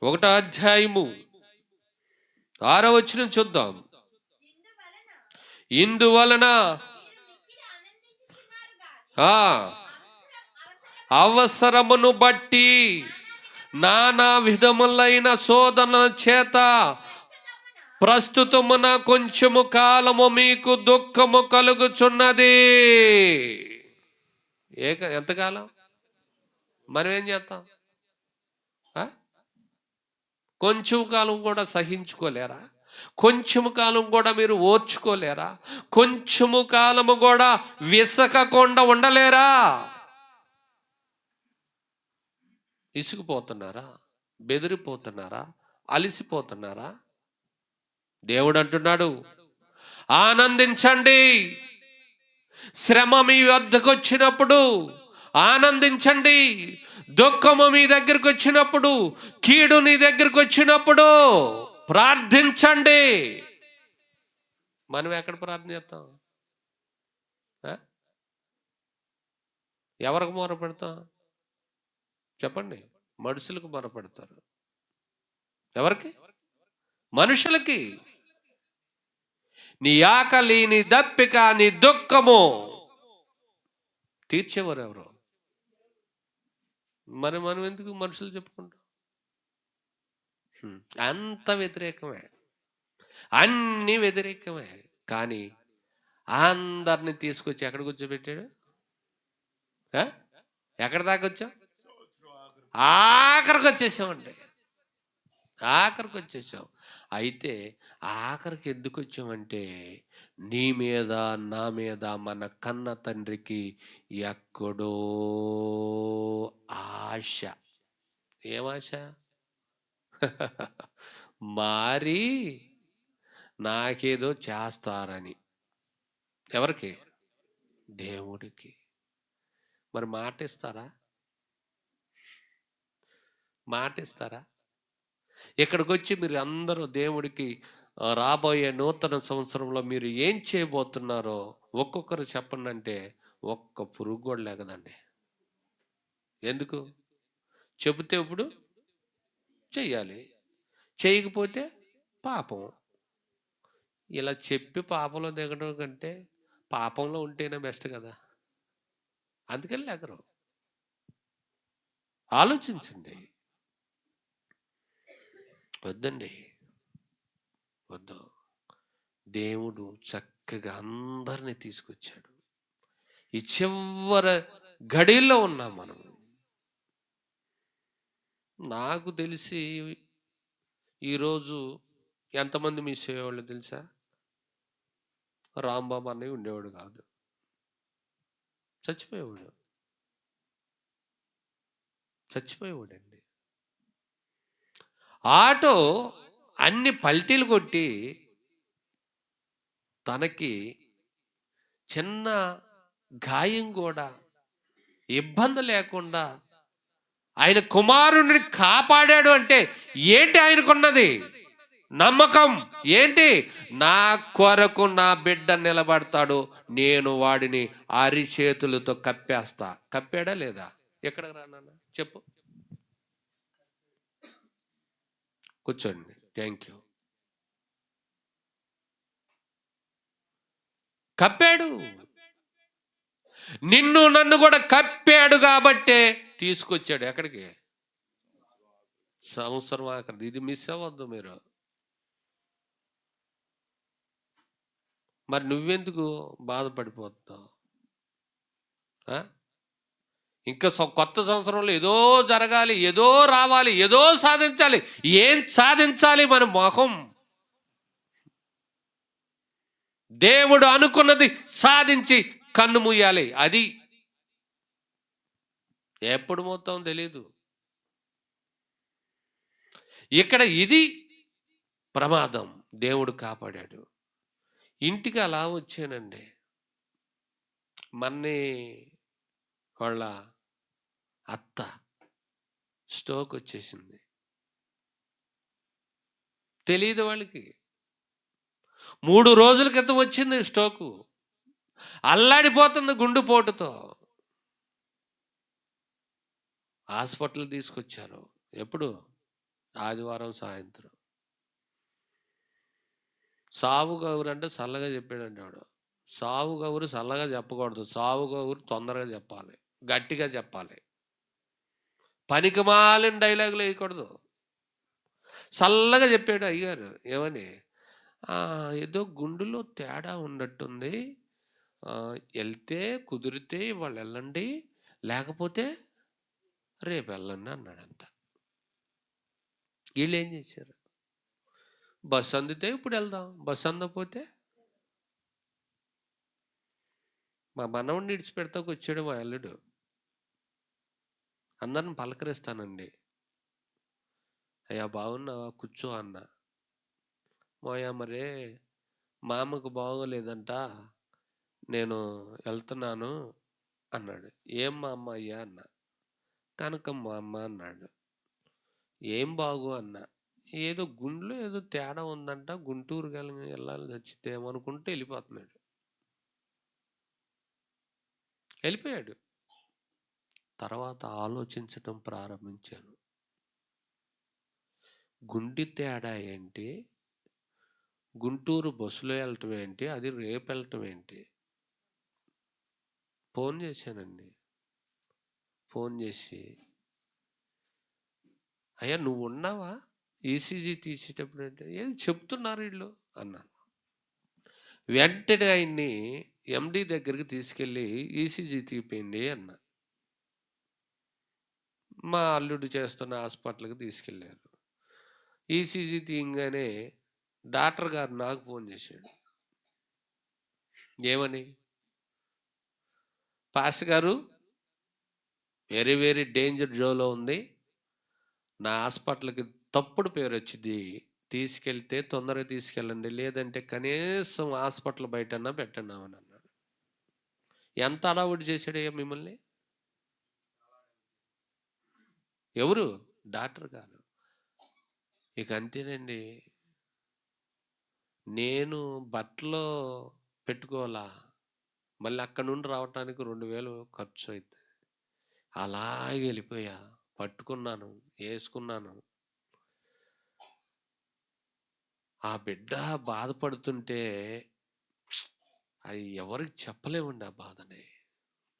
1వ అధ్యాయము 6వ వచనం చూద్దాం. ఇందువలన అవసరమును బట్టి నానా విధములైన శోధనల చేత ప్రస్తుతమున కొంచెము కాలము మీకు దుఃఖము కలుగుచున్నది. ఎంతకాలం? మనం ఏం చేస్తాం? కొంచెం కాలం కూడా సహించుకోలేరా? కొంచెము కాలం కూడా మీరు ఓర్చుకోలేరా? కొంచెము కాలము కూడా విసకకుండా ఉండలేరా? ఇసుకుపోతున్నారా? బెదిరిపోతున్నారా? అలిసిపోతున్నారా? దేవుడు అంటున్నాడు, ఆనందించండి. శ్రమ మీ వద్దకు వచ్చినప్పుడు ఆనందించండి. దుఃఖము మీ దగ్గరకు వచ్చినప్పుడు, కీడు నీ దగ్గరకు వచ్చినప్పుడు ప్రార్థించండి. మనం ఎక్కడ ప్రార్థన చేస్తాం? ఎవరికి మొరపెడతాం చెప్పండి? మనుషులకు మొరపెడతారు. ఎవరికి? మనుషులకి. నీ ఆకలి, నీ దప్పిక, నీ దుఃఖము తీర్చేవారు ఎవరు? మరి మనం ఎందుకు మనుషులు చెప్పుకుంటాం? అంత వ్యతిరేకమే, అన్ని వ్యతిరేకమే. కానీ అందరిని తీసుకొచ్చి ఎక్కడ కూర్చోబెట్టాడు? ఆ? ఎక్కడ దాకా వచ్చాం? ఆఖరికి వచ్చేసామండి, ఆఖరికి వచ్చేసాం. అయితే ఆఖరికి ఎందుకు వచ్చామంటే, నీ మీద నా మీద మన కన్న తండ్రికి ఎక్కడో ఆశ. ఏం ఆశ? మారి నాకేదో చేస్తారని. ఎవరికి? దేవుడికి. మరి మాట ఇస్తారా? మాట ఇస్తారా? ఇక్కడికి వచ్చి మీరు అందరూ దేవుడికి రాబోయే నూతన సంవత్సరంలో మీరు ఏం చేయబోతున్నారో ఒక్కొక్కరు చెప్పండి అంటే ఒక్క పురుగు కూడా లేకదండి. ఎందుకు? చెబితే ఇప్పుడు చెయ్యాలి, చేయకపోతే పాపం. ఇలా చెప్పి పాపంలో దిగడం కంటే పాపంలో ఉంటేనే బెస్ట్ కదా. అందుకని లేకరు. ఆలోచించండి. వద్దండి, వద్దు. దేవుడు చక్కగా అందరినీ తీసుకొచ్చాడు. ఈ చివరి గడిలో ఉన్నాం మనం. నాకు తెలిసి ఈరోజు ఎంతమంది మిస్ అయ్యేవాళ్ళు తెలుసా? రాంబాబు అన్నయ్య ఉండేవాడు కాదు, చచ్చిపోయేవాడు, చచ్చిపోయేవాడండి. ఆటో అన్ని పల్టీలు కొట్టి తనకి చిన్న గాయం కూడా ఇబ్బంది లేకుండా ఆయన కుమారుడిని కాపాడాడు అంటే ఏంటి ఆయనకున్నది? నమ్మకం. ఏంటి? నా కొరకు నా బిడ్డ నిలబడతాడు, నేను వాడిని అరిచేతులతో కప్పేస్తా. కప్పాడా లేదా? ఎక్కడికి రానన్నా చెప్పు. కూర్చోండి. Thank you. కప్పాడు. నిన్ను నన్ను కూడా కప్పాడు కాబట్టే తీసుకొచ్చాడు. ఎక్కడికి? సంవత్సరం ఆఖరి. ఇది మిస్ అవ్వద్దు మీరు. మరి నువ్వెందుకు బాధపడిపోతున్నావు? ఇంకా కొత్త సంవత్సరంలో ఏదో జరగాలి, ఏదో రావాలి, ఏదో సాధించాలి. ఏం సాధించాలి? మన మొహం. దేవుడు అనుకున్నది సాధించి కన్ను మూయాలి. అది ఎప్పుడు మొత్తం తెలీదు. ఇక్కడ ఇది ప్రమాదం. దేవుడు కాపాడాడు. ఇంటికి అలా వచ్చానండి. మన్నే వాళ్ళ అత్త స్ట్రోక్ వచ్చేసింది. తెలియదు వాళ్ళకి. 3 రోజుల క్రితం వచ్చింది స్ట్రోకు. అల్లాడిపోతుంది గుండెపోటుతో. హాస్పిటల్ తీసుకొచ్చారు. ఎప్పుడు? ఆదివారం సాయంత్రం. సావు కబురు అంటే చల్లగా చెప్పాడంటే వాడు. సావు కబురు చల్లగా చెప్పకూడదు. సావు కబురు తొందరగా చెప్పాలి, గట్టిగా చెప్పాలి. పనికి మాలిన డైలాగులు వేయకూడదు. చల్లగా చెప్పాడు అయ్యారు. ఏమని? ఏదో గుండెలో తేడా ఉన్నట్టుంది, వెళ్తే కుదిరితే ఇవాళ వెళ్ళండి, లేకపోతే రేపు వెళ్ళండి అన్నాడంట. వీళ్ళు ఏం చేశారు? బస్సు అందితే ఇప్పుడు వెళ్దాం, బస్సు అందకపోతే. మా మనవడిని విడిచిపెడతాకు వచ్చాడు మా అల్లుడు. అందరిని పలకరిస్తానండి. అయ్యా బాగున్నావా, కూర్చో అన్న. మోయా మరే మా అమ్మకు బాగోలేదంట, నేను వెళ్తున్నాను అన్నాడు. ఏం మా అమ్మ అయ్యా అన్న. కనకమ్మ అమ్మ అన్నాడు. ఏం బాగు అన్న. ఏదో గుండెలో ఏదో తేడా ఉందంట, గుంటూరు వెళ్ళాలి చచ్చితేమనుకుంటే వెళ్ళిపోతున్నాడు. వెళ్ళిపోయాడు. తర్వాత ఆలోచించటం ప్రారంభించాను. గుండె తేడా ఏంటి, గుంటూరు బస్సులో వెళ్ళటం ఏంటి, అది రేపు వెళ్ళటం ఏంటి? ఫోన్ చేశానండి. ఫోన్ చేసి అయ్యా నువ్వు ఉన్నావా ఈసీజీ తీసేటప్పుడు అంటే ఏం చెప్తున్నారు వీళ్ళు అన్నాను. వెంటనే ఆయన్ని ఎండి దగ్గరికి తీసుకెళ్ళి ఈసీజీ తీపియండి అన్నా. మా అల్లుడు చేస్తున్న హాస్పిటల్కి తీసుకెళ్ళారు. ఈసీజీ తీయంగానే డాక్టర్ గారు నాకు ఫోన్ చేశాడు. ఏమని? పాస్టర్ గారు వెరీ వెరీ డేంజర్ జోలో ఉంది, నా హాస్పిటల్కి తప్పుడు పేరు వచ్చింది, తీసుకెళ్తే తొందరగా తీసుకెళ్ళండి, లేదంటే కనీసం హాస్పిటల్ బయటన్నా పెట్టన్నామని అన్నాడు. ఎంత అడావుడి చేశాడయ్యా మిమ్మల్ని? ఎవరు? డాక్టర్ గారు. ఇక అంతేనండి, నేను బట్టలో పెట్టుకోవాలా, మళ్ళీ అక్కడ నుండి రావటానికి 2000 ఖర్చు అవుతుంది. అలాగే వెళ్ళిపోయా, పట్టుకున్నాను, వేసుకున్నాను. ఆ బిడ్డ బాధపడుతుంటే అది ఎవరికి చెప్పలేమండి ఆ బాధని.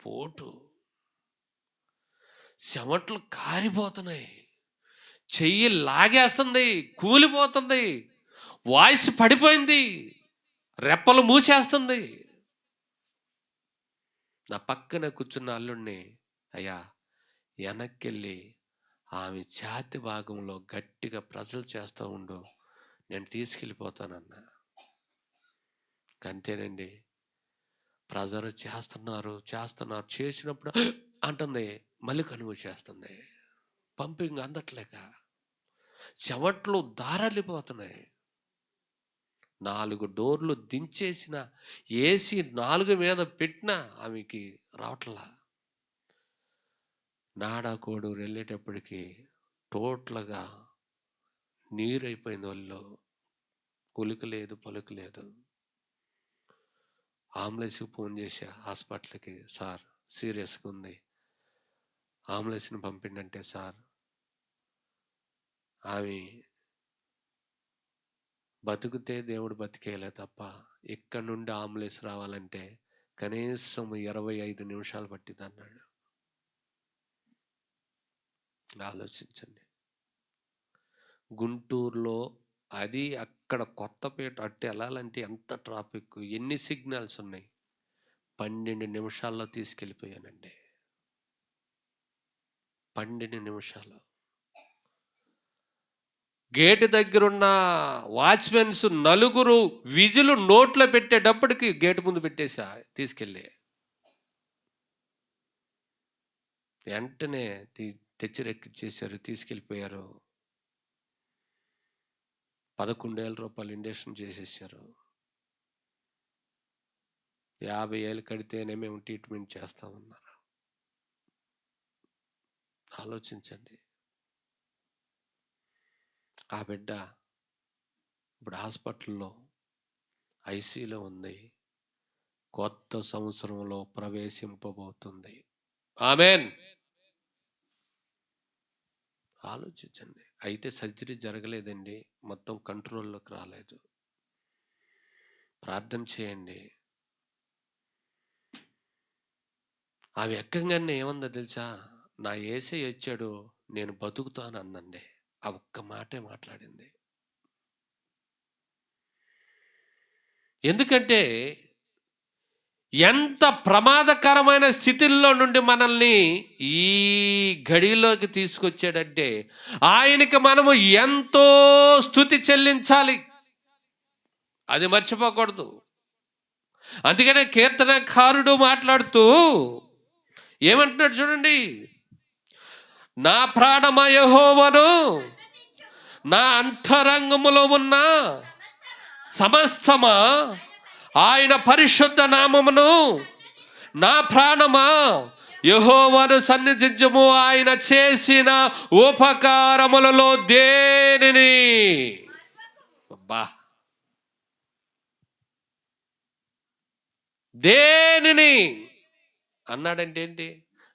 పోటు చెమట్లు కారిపోతున్నాయి, చెయ్యి లాగేస్తుంది, కూలిపోతుంది, వాయిస్ పడిపోయింది, రెప్పలు మూసేస్తుంది. నా పక్కన కూర్చున్న అల్లుడిని, అయ్యా వెనక్కెళ్ళి ఆమె ఛాతి భాగంలో గట్టిగా ప్రెజర్ చేస్తూ ఉండు, నేను తీసుకెళ్ళిపోతానన్నా. అంతేనండి, ప్రెజర్ చేస్తున్నారు చేసినప్పుడు అంటుంది, మళ్ళీ కనుగో చేస్తుంది, పంపింగ్ అందట్లేక చెమట్లు దారలిపోతున్నాయి. 4 డోర్లు దించేసిన, ఏసీ 4 మీద పెట్టినా ఆమెకి రావట్లా. నాడాకోడు వెళ్ళేటప్పటికి టోటల్గా నీరైపోయింది ఒళ్ళో, ఉలికి లేదు పలుకు లేదు. అంబులెన్స్కి ఫోన్ చేశా హాస్పిటల్కి, సార్ సీరియస్గా ఉంది, అంబులెన్స్ని పంపిండంటే, సార్ ఆమె బతుకుతే దేవుడు బతికేయలే తప్ప ఇక్కడ నుండి అంబులెన్స్ రావాలంటే కనీసం 25 నిమిషాలు పట్టింది అన్నాడు. ఆలోచించండి, గుంటూరులో అది అక్కడ కొత్తపేట అట్టు వెళ్ళాలంటే ఎంత ట్రాఫిక్, ఎన్ని సిగ్నల్స్ ఉన్నాయి, 12 నిమిషాల్లో తీసుకెళ్ళిపోయానండి. 12 నిమిషాలు. గేటు దగ్గరున్న వాచ్మెన్స్ 4 విజులు నోట్లో పెట్టేటప్పటికి గేటు ముందు పెట్టేశా తీసుకెళ్ళి. వెంటనే తెచ్చిరెక్కిచ్చేశారు, తీసుకెళ్ళిపోయారు. 11,000 రూపాయలు ఇండక్షన్ చేసేసారు. 50,000 కడితేనే మేము ట్రీట్మెంట్ చేస్తామన్నారు. ఆలోచించండి. ఆ బిడ్డ ఇప్పుడు హాస్పిటల్లో ఐసీలో ఉంది, కొత్త సంవత్సరంలో ప్రవేశింపబోతుంది. ఆమెన్. ఆలోచించండి. అయితే సర్జరీ జరగలేదండి, మొత్తం కంట్రోల్లోకి రాలేదు. ప్రార్థన చేయండి. ఆమె ఎక్కంగానే ఏమందో తెలుసా? నా యేసయ్య వచ్చాడు, నేను బతుకుతాను అందండి. ఆ ఒక్క మాటే మాట్లాడింది. ఎందుకంటే ఎంత ప్రమాదకరమైన స్థితిల్లో నుండి మనల్ని ఈ గడిలోకి తీసుకొచ్చాడంటే ఆయనకి మనము ఎంతో స్తుతి చెల్లించాలి, అది మర్చిపోకూడదు. అందుకనే కీర్తనకారుడు మాట్లాడుతూ ఏమంటున్నాడు చూడండి, నా ప్రాణమ యెహోవాను, నా అంతరంగములో ఉన్న సమస్తమా ఆయన పరిశుద్ధ నామమును, నా ప్రాణమా యెహోవాను సన్నిధించుము, ఆయన చేసిన ఉపకారములలో దేనిని, అబ్బా, దేనిని అన్నాడంటే ఏంటి?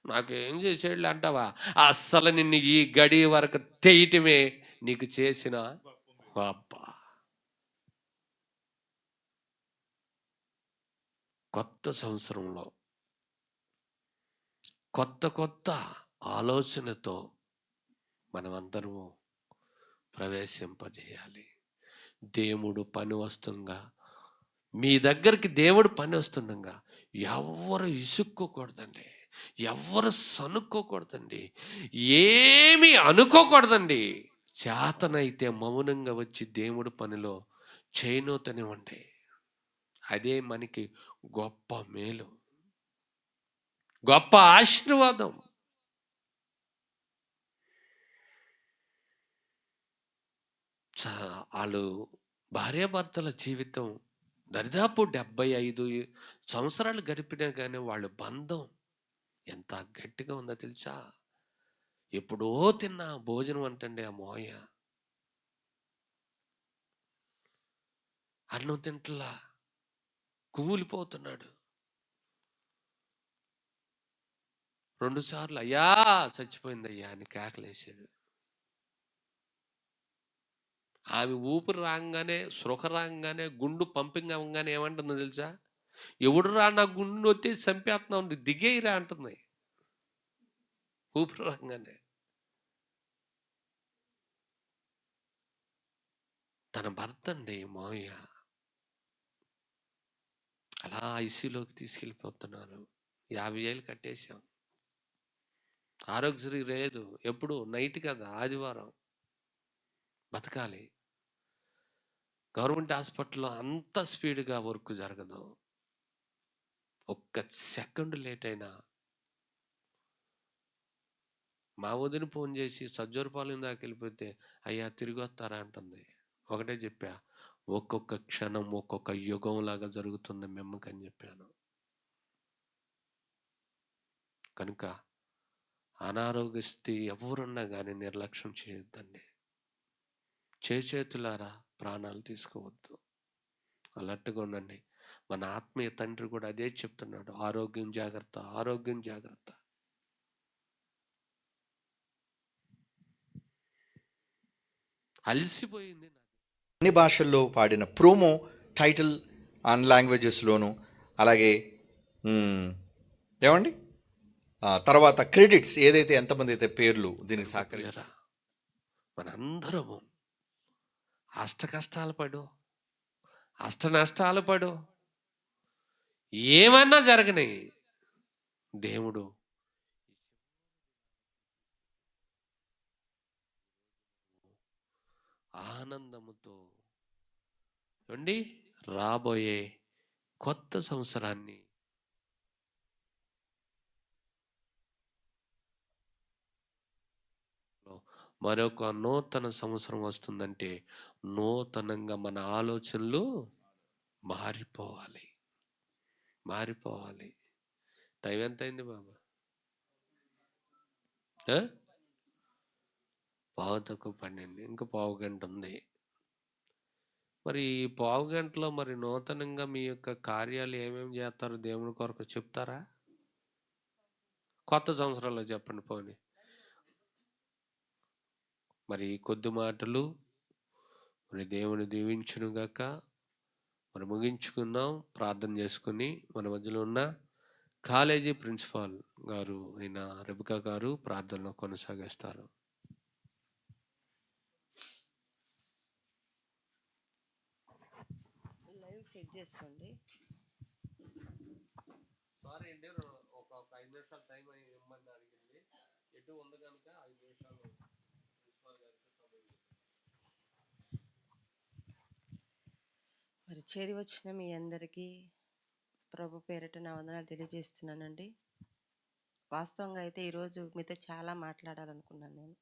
నాకేం చేసేళ్ళు అంటావా? అస్సలు నిన్ను ఈ గడి వరకు తెయటమే నీకు చేసిన అబ్బా. కొత్త సంవత్సరంలో కొత్త ఆలోచనతో మనమందరము ప్రవేశింపజేయాలి. దేవుడు పని వస్తుండగా, మీ దగ్గరికి దేవుడు పని వస్తుండగా ఎవరు ఇసుక్కోకూడదండి, ఎవరు సనుక్కోకూడదండి, ఏమి అనుకోకూడదండి. చేతనైతే మౌనంగా వచ్చి దేవుడు పనిలో చేయనోతనివ్వండి. అదే మనకి గొప్ప మేలు, గొప్ప ఆశీర్వాదం. వాళ్ళు భార్యాభర్తల జీవితం దరిదాపు 75 సంవత్సరాలు గడిపినా కానీ వాళ్ళ బంధం ఎంత గట్టిగా ఉందో తెలుసా? ఎప్పుడో తిన్న భోజనం అంటండి ఆ మోయ అన్నం తింటలా కుమిలిపోతున్నాడు. 2 సార్లు అయ్యా చచ్చిపోయిందయ్యా అని కేకలేసాడు. ఆమె ఊపిరి రాగానే, సృహ రాగానే, గుండు పంపింగ్ అవ్వగానే ఏమంటుందో తెలుసా? ఎవడు రా నా గుండు వచ్చి చంపేస్తున్నా ఉంది, దిగేయిరా అంటుంది ఊపిరి రాగానే. తన భర్త అండి మావయ్య అలా ఐసీలోకి తీసుకెళ్ళిపోతున్నారు. 50,000 కట్టేశాం. ఆరోగ్యశ్రీ లేదు, ఎప్పుడు నైట్ కదా, ఆదివారం బతకాలి. గవర్నమెంట్ హాస్పిటల్లో అంత స్పీడ్గా వర్క్ జరగదు. ఒక్క సెకండ్ లేట్ అయినా మా వదిన ఫోన్ చేసి సజ్జోరపాలెం దాకా వెళ్ళిపోతే అయ్యా తిరిగి వస్తారా అంటుంది. ఒకటే చెప్పా, ఒక్కొక్క క్షణం ఒక్కొక్క యుగం లాగా జరుగుతుంది మిమ్మకని చెప్పాను. కనుక అనారోగ్య స్థితి ఎవరున్నా కానీ నిర్లక్ష్యం చేయొద్దండి. చేతులారా ప్రాణాలు తీసుకోవద్దు, అలర్ట్గా ఉండండి. మన ఆత్మీయ తండ్రి కూడా అదే చెప్తున్నాడు, ఆరోగ్యం జాగ్రత్త, ఆరోగ్యం జాగ్రత్త. అలసిపోయింది. అన్ని భాషల్లో పాడిన ప్రోమో టైటిల్ అన్ని లాంగ్వేజెస్లోను, అలాగే ఏమండి తర్వాత క్రెడిట్స్ ఏదైతే ఎంతమంది అయితే పేర్లు దీనికి సహకరించారా. మనందరము అష్ట కష్టాలు పడు, అష్ట నష్టాలు పడు, ఏమన్నా జరగని దేవుడు ఆనందముతో అండి రాబోయే కొత్త సంవత్సరాన్ని మరొక నూతన సంవత్సరం వస్తుందంటే నూతనంగా మన ఆలోచనలు మారిపోవాలి. టైం ఎంత అయింది బాబా? 11:12, ఇంకా పావు గంట ఉంది. మరి ఈ పావు గంటలో మరి నూతనంగా మీ యొక్క కార్యాలు ఏమేమి చేస్తారో దేవుని కొరకు చెప్తారా? కొత్త సంవత్సరంలో చెప్పండి పోనీ. మరి కొద్ది మాటలు మరి దేవుని దీవించును గాక. మరి ముగించుకుందాం ప్రార్థన చేసుకుని. మన మధ్యలో ఉన్న కాలేజీ ప్రిన్సిపాల్ గారు అయిన రెబికా గారు ప్రార్థనలో కొనసాగిస్తారు. సెట్ చేసుకోండి. సారీ అండి, ఒక 5 నిమిషాలు టైం ఇవ్వమని అడిగింది. ఎటు ఉంది కనుక 5 నిమిషాలు ప్రిన్సిపాల్ గారికి సమయం. మరి చేరి వచ్చిన మీ అందరికీ ప్రభు పేరిట నా వందనాలు తెలియజేస్తున్నానండి. వాస్తవంగా అయితే ఈరోజు మీతో చాలా మాట్లాడాలనుకున్నాను. నేను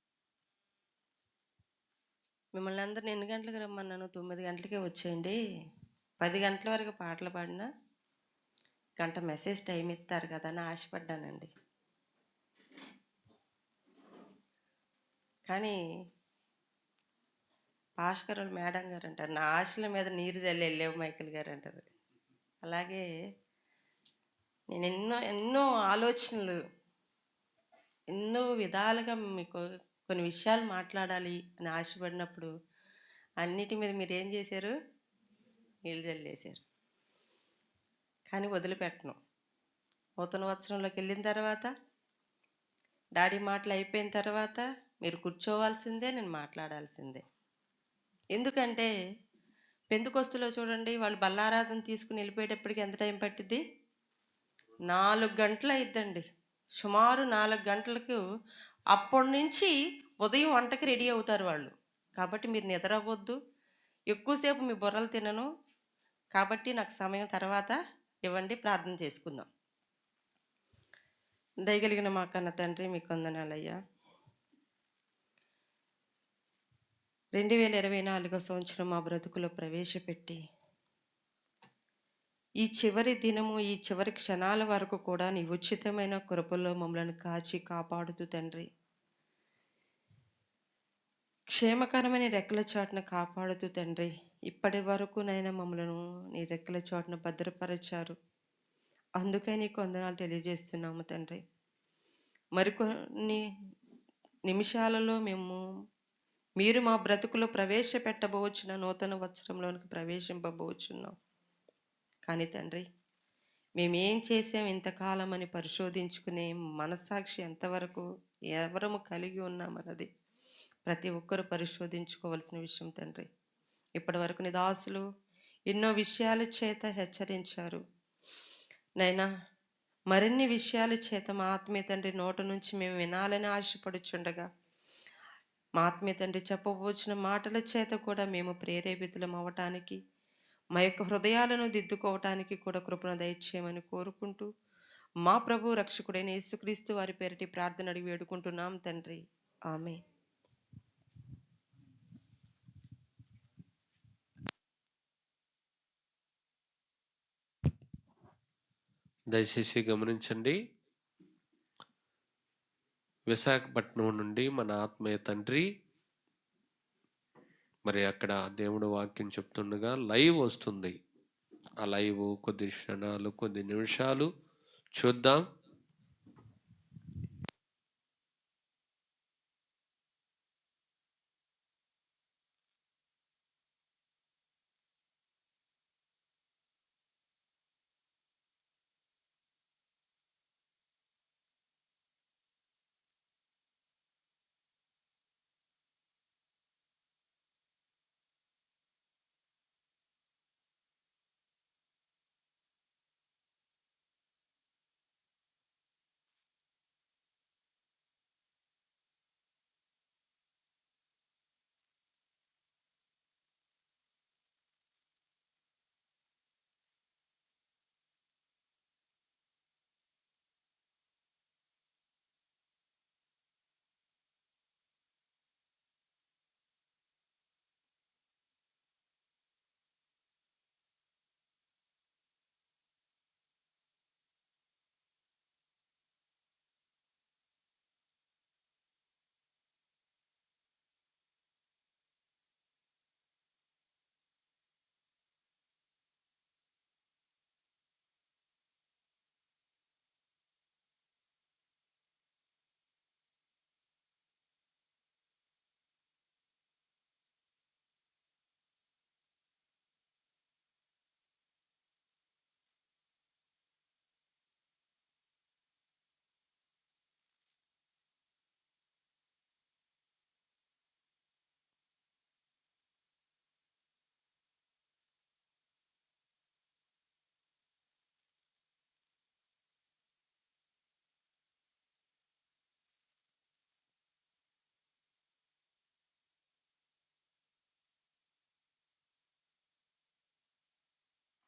మిమ్మల్ని అందరిని ఎన్ని గంటలకు రమ్మన్నాను? 9 గంటలకే వచ్చేయండి. 10 గంటల వరకు పాటలు పాడినా గంట మెసేజ్ టైం ఇస్తారు కదా అని ఆశపడ్డానండి. కానీ భాస్కర్ మేడం గారు అంటారు, నా ఆశల మీద నీరు జల్లి వెళ్ళేవు మైకిల్ గారు అంటారు. అలాగే నేను ఎన్నో ఆలోచనలు, ఎన్నో విధాలుగా మీకు కొన్ని విషయాలు మాట్లాడాలి అని ఆశపడినప్పుడు అన్నిటి మీద మీరు ఏం చేశారు? నీళ్ళు జల్లేశారు. కానీ వదిలిపెట్టను. నూతన వత్సరంలోకి వెళ్ళిన తర్వాత, డాడీ మాటలు అయిపోయిన తర్వాత మీరు కూర్చోవాల్సిందే, నేను మాట్లాడాల్సిందే. ఎందుకంటే పెందుకొస్తులో చూడండి, వాళ్ళు బల్లారాధన తీసుకుని వెళ్ళిపోయేటప్పటికి ఎంత టైం పట్టిద్ది? 4 గంటలు అయిద్దండి. సుమారు 4 గంటలకు అప్పటి నుంచి ఉదయం వంటకి రెడీ అవుతారు వాళ్ళు. కాబట్టి మీరు నిద్ర అవ్వద్దు, ఎక్కువసేపు మీ బుర్రలు తినను. కాబట్టి నాకు సమయం తర్వాత ఇవ్వండి, ప్రార్థన చేసుకుందాం. దయగలిగిన మా కన్న తండ్రి, మీకు వందనాలయ్యా. 2024 సంవత్సరం మా బ్రతుకులో ప్రవేశపెట్టి ఈ చివరి దినము, ఈ చివరి క్షణాల వరకు కూడా నీ ఉచితమైన కృపలో మమ్మల్ని కాచి కాపాడుతూ తండ్రి, క్షేమకరమైన రెక్కల చాటున కాపాడుతూ తండ్రి, ఇప్పటి వరకు నైనా మమ్మలను నీ రెక్కల చాటున భద్రపరిచారు. అందుకే నీకు వందనాలు తెలియజేస్తున్నాము తండ్రి. మరికొన్ని నిమిషాలలో మీరు మా బ్రతుకులో ప్రవేశపెట్టబోచున్న నూతన వత్సరంలోనికి ప్రవేశింపబోచున్నాం. కానీ తండ్రి, మేమేం చేసాం ఇంతకాలం అని పరిశోధించుకునే మనస్సాక్షి ఎంతవరకు ఎవరము కలిగి ఉన్నామన్నది ప్రతి ఒక్కరూ పరిశోధించుకోవాల్సిన విషయం తండ్రి. ఇప్పటి వరకు నీ దాసులు ఎన్నో విషయాల చేత హెచ్చరించారు నైనా. మరిన్ని విషయాల చేత మా ఆత్మీయ తండ్రి నోట నుంచి మేము వినాలని ఆశపడుచుండగా, మా ఆత్మీయ తండ్రి చెప్పబోచిన మాటల చేత కూడా మేము ప్రేరేపితులం అవ్వటానికి, మా యొక్క హృదయాలను దిద్దుకోవటానికి కూడా కృపను దయచేయమని కోరుకుంటూ, మా ప్రభు రక్షకుడైన యేసుక్రీస్తు వారి పేరిటి ప్రార్థన అడిగి వేడుకుంటున్నాం తండ్రి. ఆమేన్. దయచేసి గమనించండి. విశాఖపట్నం నుండి మన ఆత్మీయ తండ్రి మరి అక్కడ దేవుడు వాక్యం చెప్తుండగా లైవ్ వస్తుంది. ఆ లైవ్ కొద్ది క్షణాలు, కొద్ది నిమిషాలు చూద్దాం.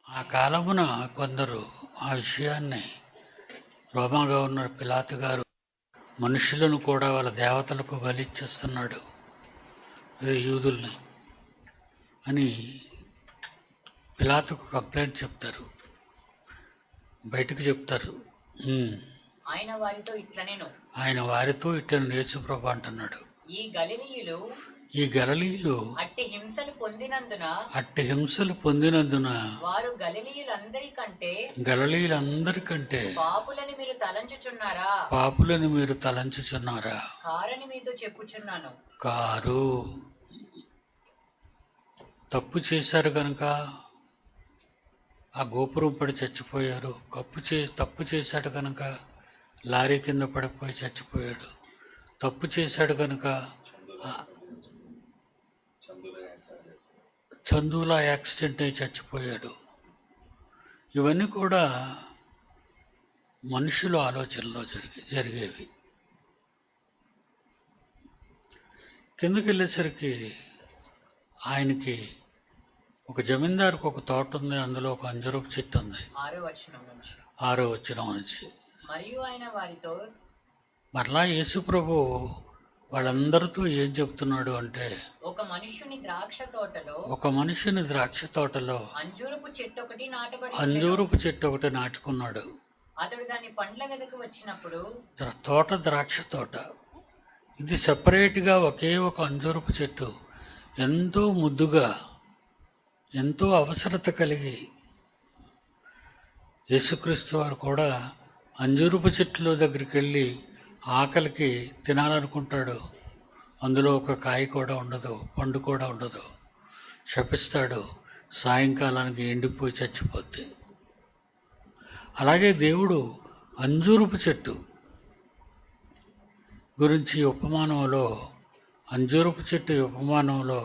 ఆ కాలమున కొందరు ఆ విషయాన్ని రోమా గవర్నర్ పిలాతు గారు మనుషులను కూడా వాళ్ళ దేవతలకు బలిచ్చేస్తున్నాడు యూదుల్ని అని పిలాతుకు కంప్లైంట్ చెప్తారు, బయటకు చెప్తారు. ఆయన వారితో ఇట్లా యేసుప్రభు అంటున్నాడు, ఈ గలిలీయులు అట్టి హింసలు పొందినందున వారు గలిలీయులందరికంటే పాపులని మీరు తలంచుచున్నారా కారని మీతో చెప్పుచున్నాను. కారు తప్పు చేశారు కనుక ఆ గోపురం పడి చచ్చిపోయారు. తప్పు చేశాడు కనుక లారీ కింద పడిపోయి చచ్చిపోయాడు. తప్పు చేశాడు కనుక చందుల యాక్సిడెంట్ అయి చచ్చిపోయాడు. ఇవన్నీ కూడా మనుషుల ఆలోచనలో జరిగేవి. కిందకి వెళ్ళేసరికి ఆయనకి ఒక జమీందారుకు ఒక తోట ఉంది, అందులో ఒక అంజరపు చెట్టు ఉంది. 6వ వచనం నుంచి. మరియు ఆయన వారితో మరలా యేసు ప్రభు వాళ్ళందరితో ఏం చెప్తున్నాడు అంటే, ఒక మనుష్యుని ద్రాక్ష తోటలో అంజూరపు చెట్టు ఒకటి నాటబడి అంజూరపు చెట్టు ఒకటి నాటుకున్నాడు. అతడు దాని పండ్ల వెదకు వచ్చినప్పుడు తోట ద్రాక్ష తోట ఇది సపరేట్గా ఒకే ఒక అంజూరపు చెట్టు ఎంతో ముద్దుగా ఎంతో అవసరత కలిగి యేసుక్రీస్తు వారు కూడా అంజూరపు చెట్ల దగ్గరికి వెళ్ళి ఆకలికి తినాలనుకుంటాడు. అందులో ఒక కాయ కూడా ఉండదు, పండు కూడా ఉండదు. శపిస్తాడు, సాయంకాలానికి ఎండిపోయి చచ్చిపోద్ది. అలాగే దేవుడు అంజూరపు చెట్టు గురించి ఉపమానంలో, అంజూరపు చెట్టు ఉపమానంలో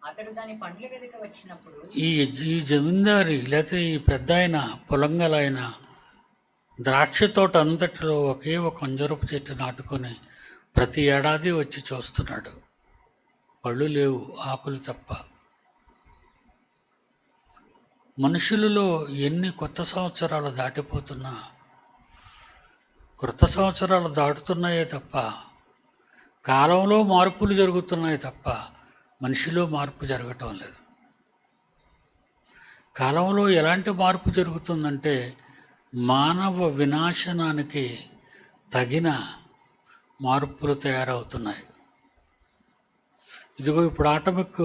అతడు దాని పండ్ల వెదకు వచ్చినప్పుడు ఈ జమీందారి లేకపోతే ఈ పెద్ద ఆయన పొలంగలైన ద్రాక్ష తోట అంతటిలో ఒకే ఒక అంజూరపు చెట్టు నాటుకొని ప్రతి ఏడాది వచ్చి చూస్తున్నాడు. పళ్ళు లేవు, ఆకులు తప్ప. మనుషులలో ఎన్ని కొత్త సంవత్సరాలు దాటిపోతున్నా, క్రొత్త సంవత్సరాలు దాటుతున్నాయే తప్ప, కాలంలో మార్పులు జరుగుతున్నాయి తప్ప మనిషిలో మార్పు జరగటం లేదు. కాలంలో ఎలాంటి మార్పు జరుగుతుందంటే మానవ వినాశనానికి తగిన మార్పులు తయారవుతున్నాయి. ఇదిగో ఇప్పుడు ఆటమిక్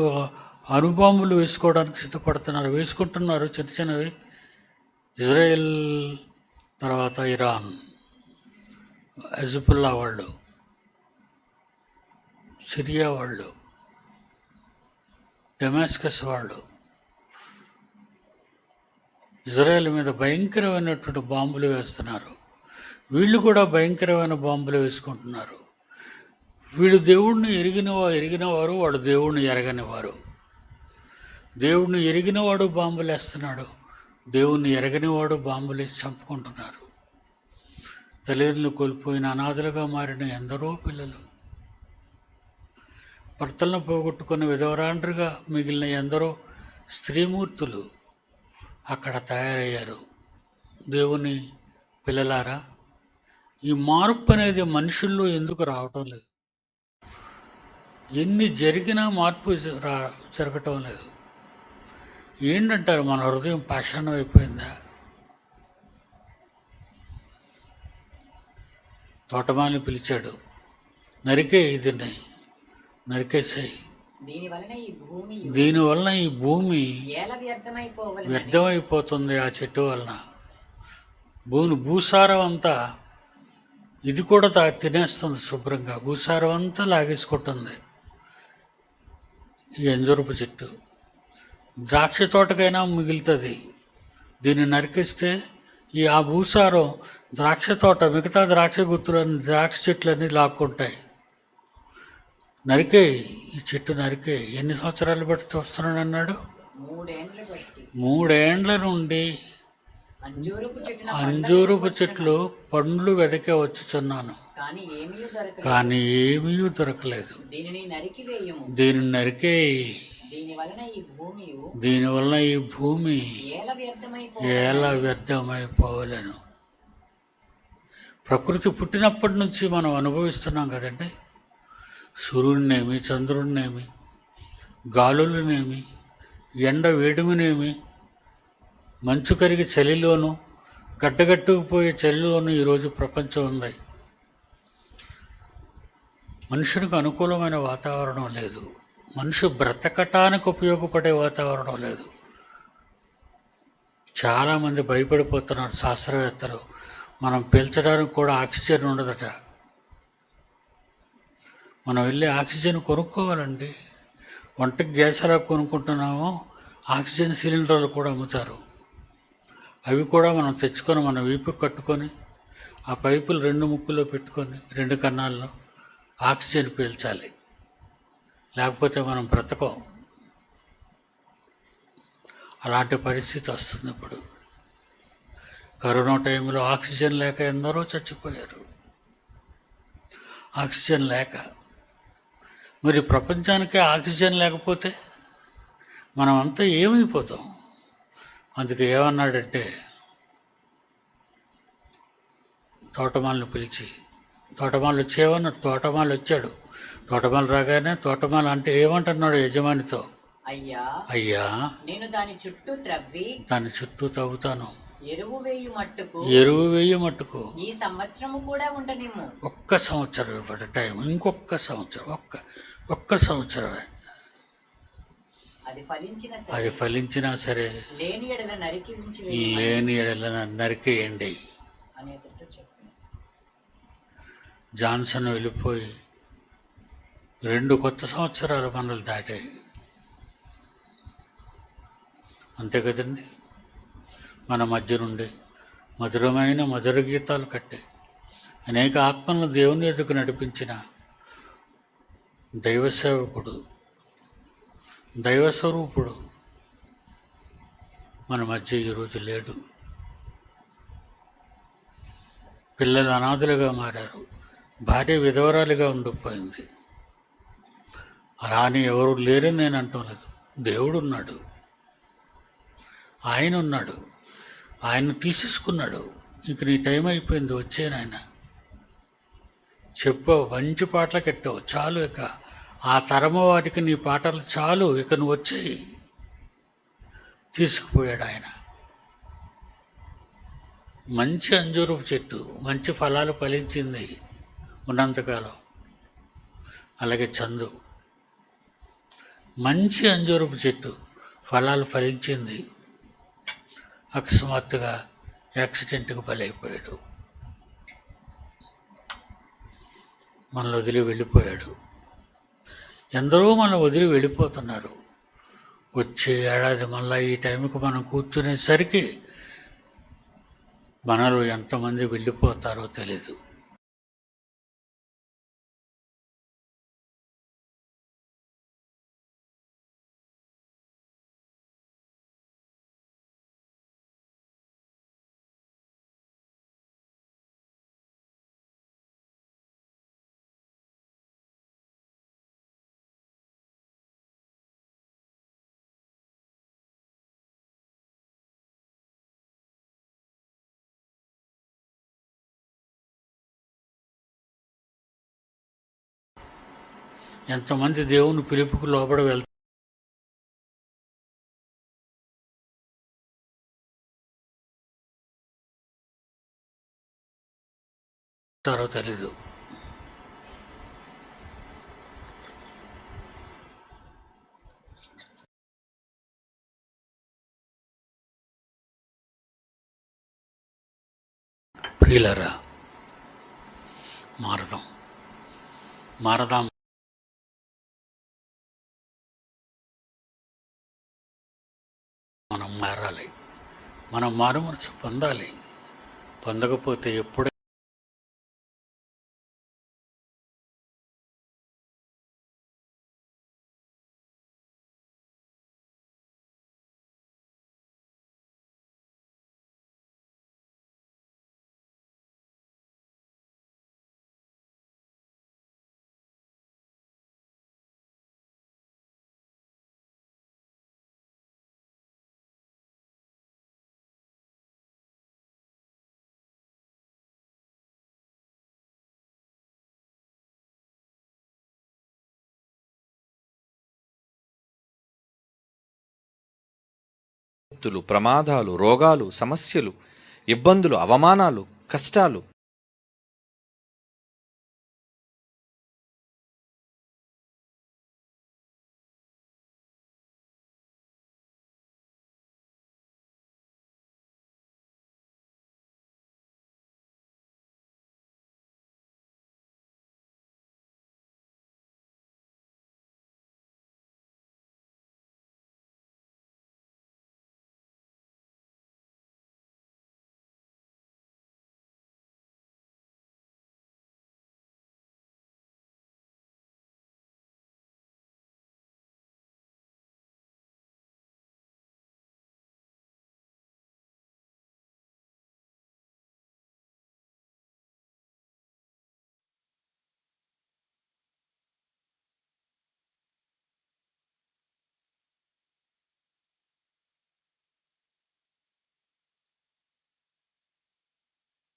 అణుబాంబులు వేసుకోవడానికి సిద్ధపడుతున్నారు, వేసుకుంటున్నారు చిన్న చిన్నవి. ఇజ్రాయెల్, తర్వాత ఇరాన్, హెజ్బుల్లా వాళ్ళు, సిరియా వాళ్ళు, డెమాస్కస్ వాళ్ళు ఇజ్రాయెల్ మీద భయంకరమైనటువంటి బాంబులు వేస్తున్నారు. వీళ్ళు కూడా భయంకరమైన బాంబులు వేసుకుంటున్నారు. వీళ్ళు దేవుణ్ణి ఎరిగినవారు, వాళ్ళు దేవుణ్ణి ఎరగనివారు. దేవుణ్ణి ఎరిగినవాడు బాంబులు వేస్తున్నాడు, దేవుణ్ణి ఎరగనివాడు బాంబులు వేసి చంపుకుంటున్నారు. తల్లిదండ్రులు కోల్పోయిన అనాథలుగా మారిన ఎందరో పిల్లలు, భర్తలను పోగొట్టుకుని విధవరాండ్రుగా మిగిలిన ఎందరో స్త్రీమూర్తులు అక్కడ తయారయ్యారు. దేవుని పిల్లలారా, ఈ మార్పు అనేది మనుషుల్లో ఎందుకు రావటం లేదు? ఎన్ని జరిగినా మార్పు జరగటం లేదు. ఏంటంటారు? మన హృదయం పాషాణం అయిపోయిందా? తోటమాలిని పిలిచాడు, నరికే ఇది నరికేసాయి. దీనివలన ఈ భూమి వ్యర్థమైపోతుంది. ఆ చెట్టు వలన భూసారం అంతా ఇది కూడా తినేస్తుంది శుభ్రంగా. భూసారం అంతా లాగేసుకుంటుంది ఈ అంజూరపు చెట్టు. ద్రాక్ష తోటకైనా మిగులుతుంది. దీన్ని నరికేస్తే ఆ భూసారం ద్రాక్ష తోట, మిగతా ద్రాక్ష గుత్తులన్నీ, ద్రాక్ష చెట్లన్నీ లాక్కుంటాయి. నరికే, ఈ చెట్టు నరికే. ఎన్ని సంవత్సరాలు బట్టి చూస్తున్నాడు అన్నాడు? 3 ఏండ్ల నుండి అంజూరపు చెట్లు పండ్లు వెదకే వచ్చుచున్నాను, కానీ ఏమీ దొరకలేదు. దీనిని నరికేయి, దీనివలన ఈ భూమి ఎలా వ్యర్థమైపోవలను. ప్రకృతి పుట్టినప్పటి నుంచి మనం అనుభవిస్తున్నాం కదండి. సూర్యుడినేమి, చంద్రుడినేమి, గాలులనేమి, ఎండ వేడిమినేమి, మంచు కరిగి చలిలోను, గడ్డగట్టుకుపోయే చలిలోను ఈరోజు ప్రపంచం ఉంది. మనుషునికి అనుకూలమైన వాతావరణం లేదు. మనిషి బ్రతకటానికి ఉపయోగపడే వాతావరణం లేదు. చాలామంది భయపడిపోతున్నారు శాస్త్రవేత్తలు. మనం పీల్చడానికి కూడా ఆక్సిజన్ ఉండదట. మనం వెళ్ళి ఆక్సిజన్ కొనుక్కోవాలండి. వంటకి గ్యాస్ ఎలా కొనుక్కుంటున్నామో ఆక్సిజన్ సిలిండర్లు కూడా అమ్ముతారు. అవి కూడా మనం తెచ్చుకొని మన వీపు కట్టుకొని ఆ పైపులు 2 ముక్కుల్లో పెట్టుకొని 2 కన్నాల్లో ఆక్సిజన్ పీల్చాలి, లేకపోతే మనం బ్రతకం. అలాంటి పరిస్థితి వస్తుంది ఇప్పుడు. కరోనా టైంలో ఆక్సిజన్ లేక ఎందరో చచ్చిపోయారు, ఆక్సిజన్ లేక. మరి ప్రపంచానికే ఆక్సిజన్ లేకపోతే మనం అంతా ఏమైపోతాం? అందుకే ఏమన్నాడంటే, తోటమాలను పిలిచి, తోటమాలు వచ్చేవన్నాడు. తోటమాలు వచ్చాడు. తోటమాలు రాగానే తోటమాల అంటే ఏమంటున్నాడు యజమానితో, అయ్యా అయ్యా నేను దాని చుట్టూ త్రవ్వి దాని చుట్టూ తవ్వుతాను, ఎరువు వేయి మట్టుకు ఈ సంవత్సరము కూడా ఉండనిమ్ము. ఒక్క సంవత్సరం ఇవ్వడు టైం, ఇంకొక సంవత్సరం, ఒక్క సంవత్సరమే. అది ఫలించినా సరే లేని ఎడల నరికేయండి. జాన్సన్ వెళ్ళిపోయి 2 కొత్త సంవత్సరాలు మనల్ని దాటాయి. అంతే కదండి. మన మధ్య నుండి మధురమైన మధుర గీతాలు కట్టే అనేక ఆత్మలను దేవుని ఎదుగు నడిపించిన దైవ సేవకుడు, దైవస్వరూపుడు మన మధ్య ఈరోజు లేడు. పిల్లలు అనాథులుగా మారారు, భార్య విధవరాలుగా ఉండిపోయింది. అలా అని ఎవరు లేరని నేను అంటలేదు. దేవుడు ఉన్నాడు, ఆయన ఉన్నాడు, ఆయన తీసేసుకున్నాడు. ఇంక నీ టైం అయిపోయింది, వచ్చేనాయన చెప్పావు, మంచి పాటలు కట్టావు, చాలు, ఇక ఆ తరము వారికి నీ పాటలు చాలు, ఇక నువ్వు వచ్చేయి. తీసుకుపోయాడు ఆయన. మంచి అంజూరపు చెట్టు మంచి ఫలాలు ఫలించింది ఉన్నంతకాలం. అలాగే చందు మంచి అంజూరపు చెట్టు ఫలాలు ఫలించింది, అకస్మాత్తుగా యాక్సిడెంట్కి బలైపోయాడు, మనల్ని వదిలి వెళ్ళిపోయాడు. ఎందరో మనం వదిలి వెళ్ళిపోతున్నారు. వచ్చే ఏడాది మళ్ళీ ఈ టైంకి మనం కూర్చునేసరికి మనలో ఎంతమంది వెళ్ళిపోతారో తెలీదు. ఎంతమంది దేవుని పిలుపుకు లోబడి వెళ్తారో తెలీదు. ప్రియులారా, మారదాం. మనం మారాలి, మనం మారుమనసు పొందాలి. పొందకపోతే ఎప్పుడైనా ప్రమాదాలు, రోగాలు, సమస్యలు, ఇబ్బందులు, అవమానాలు, కష్టాలు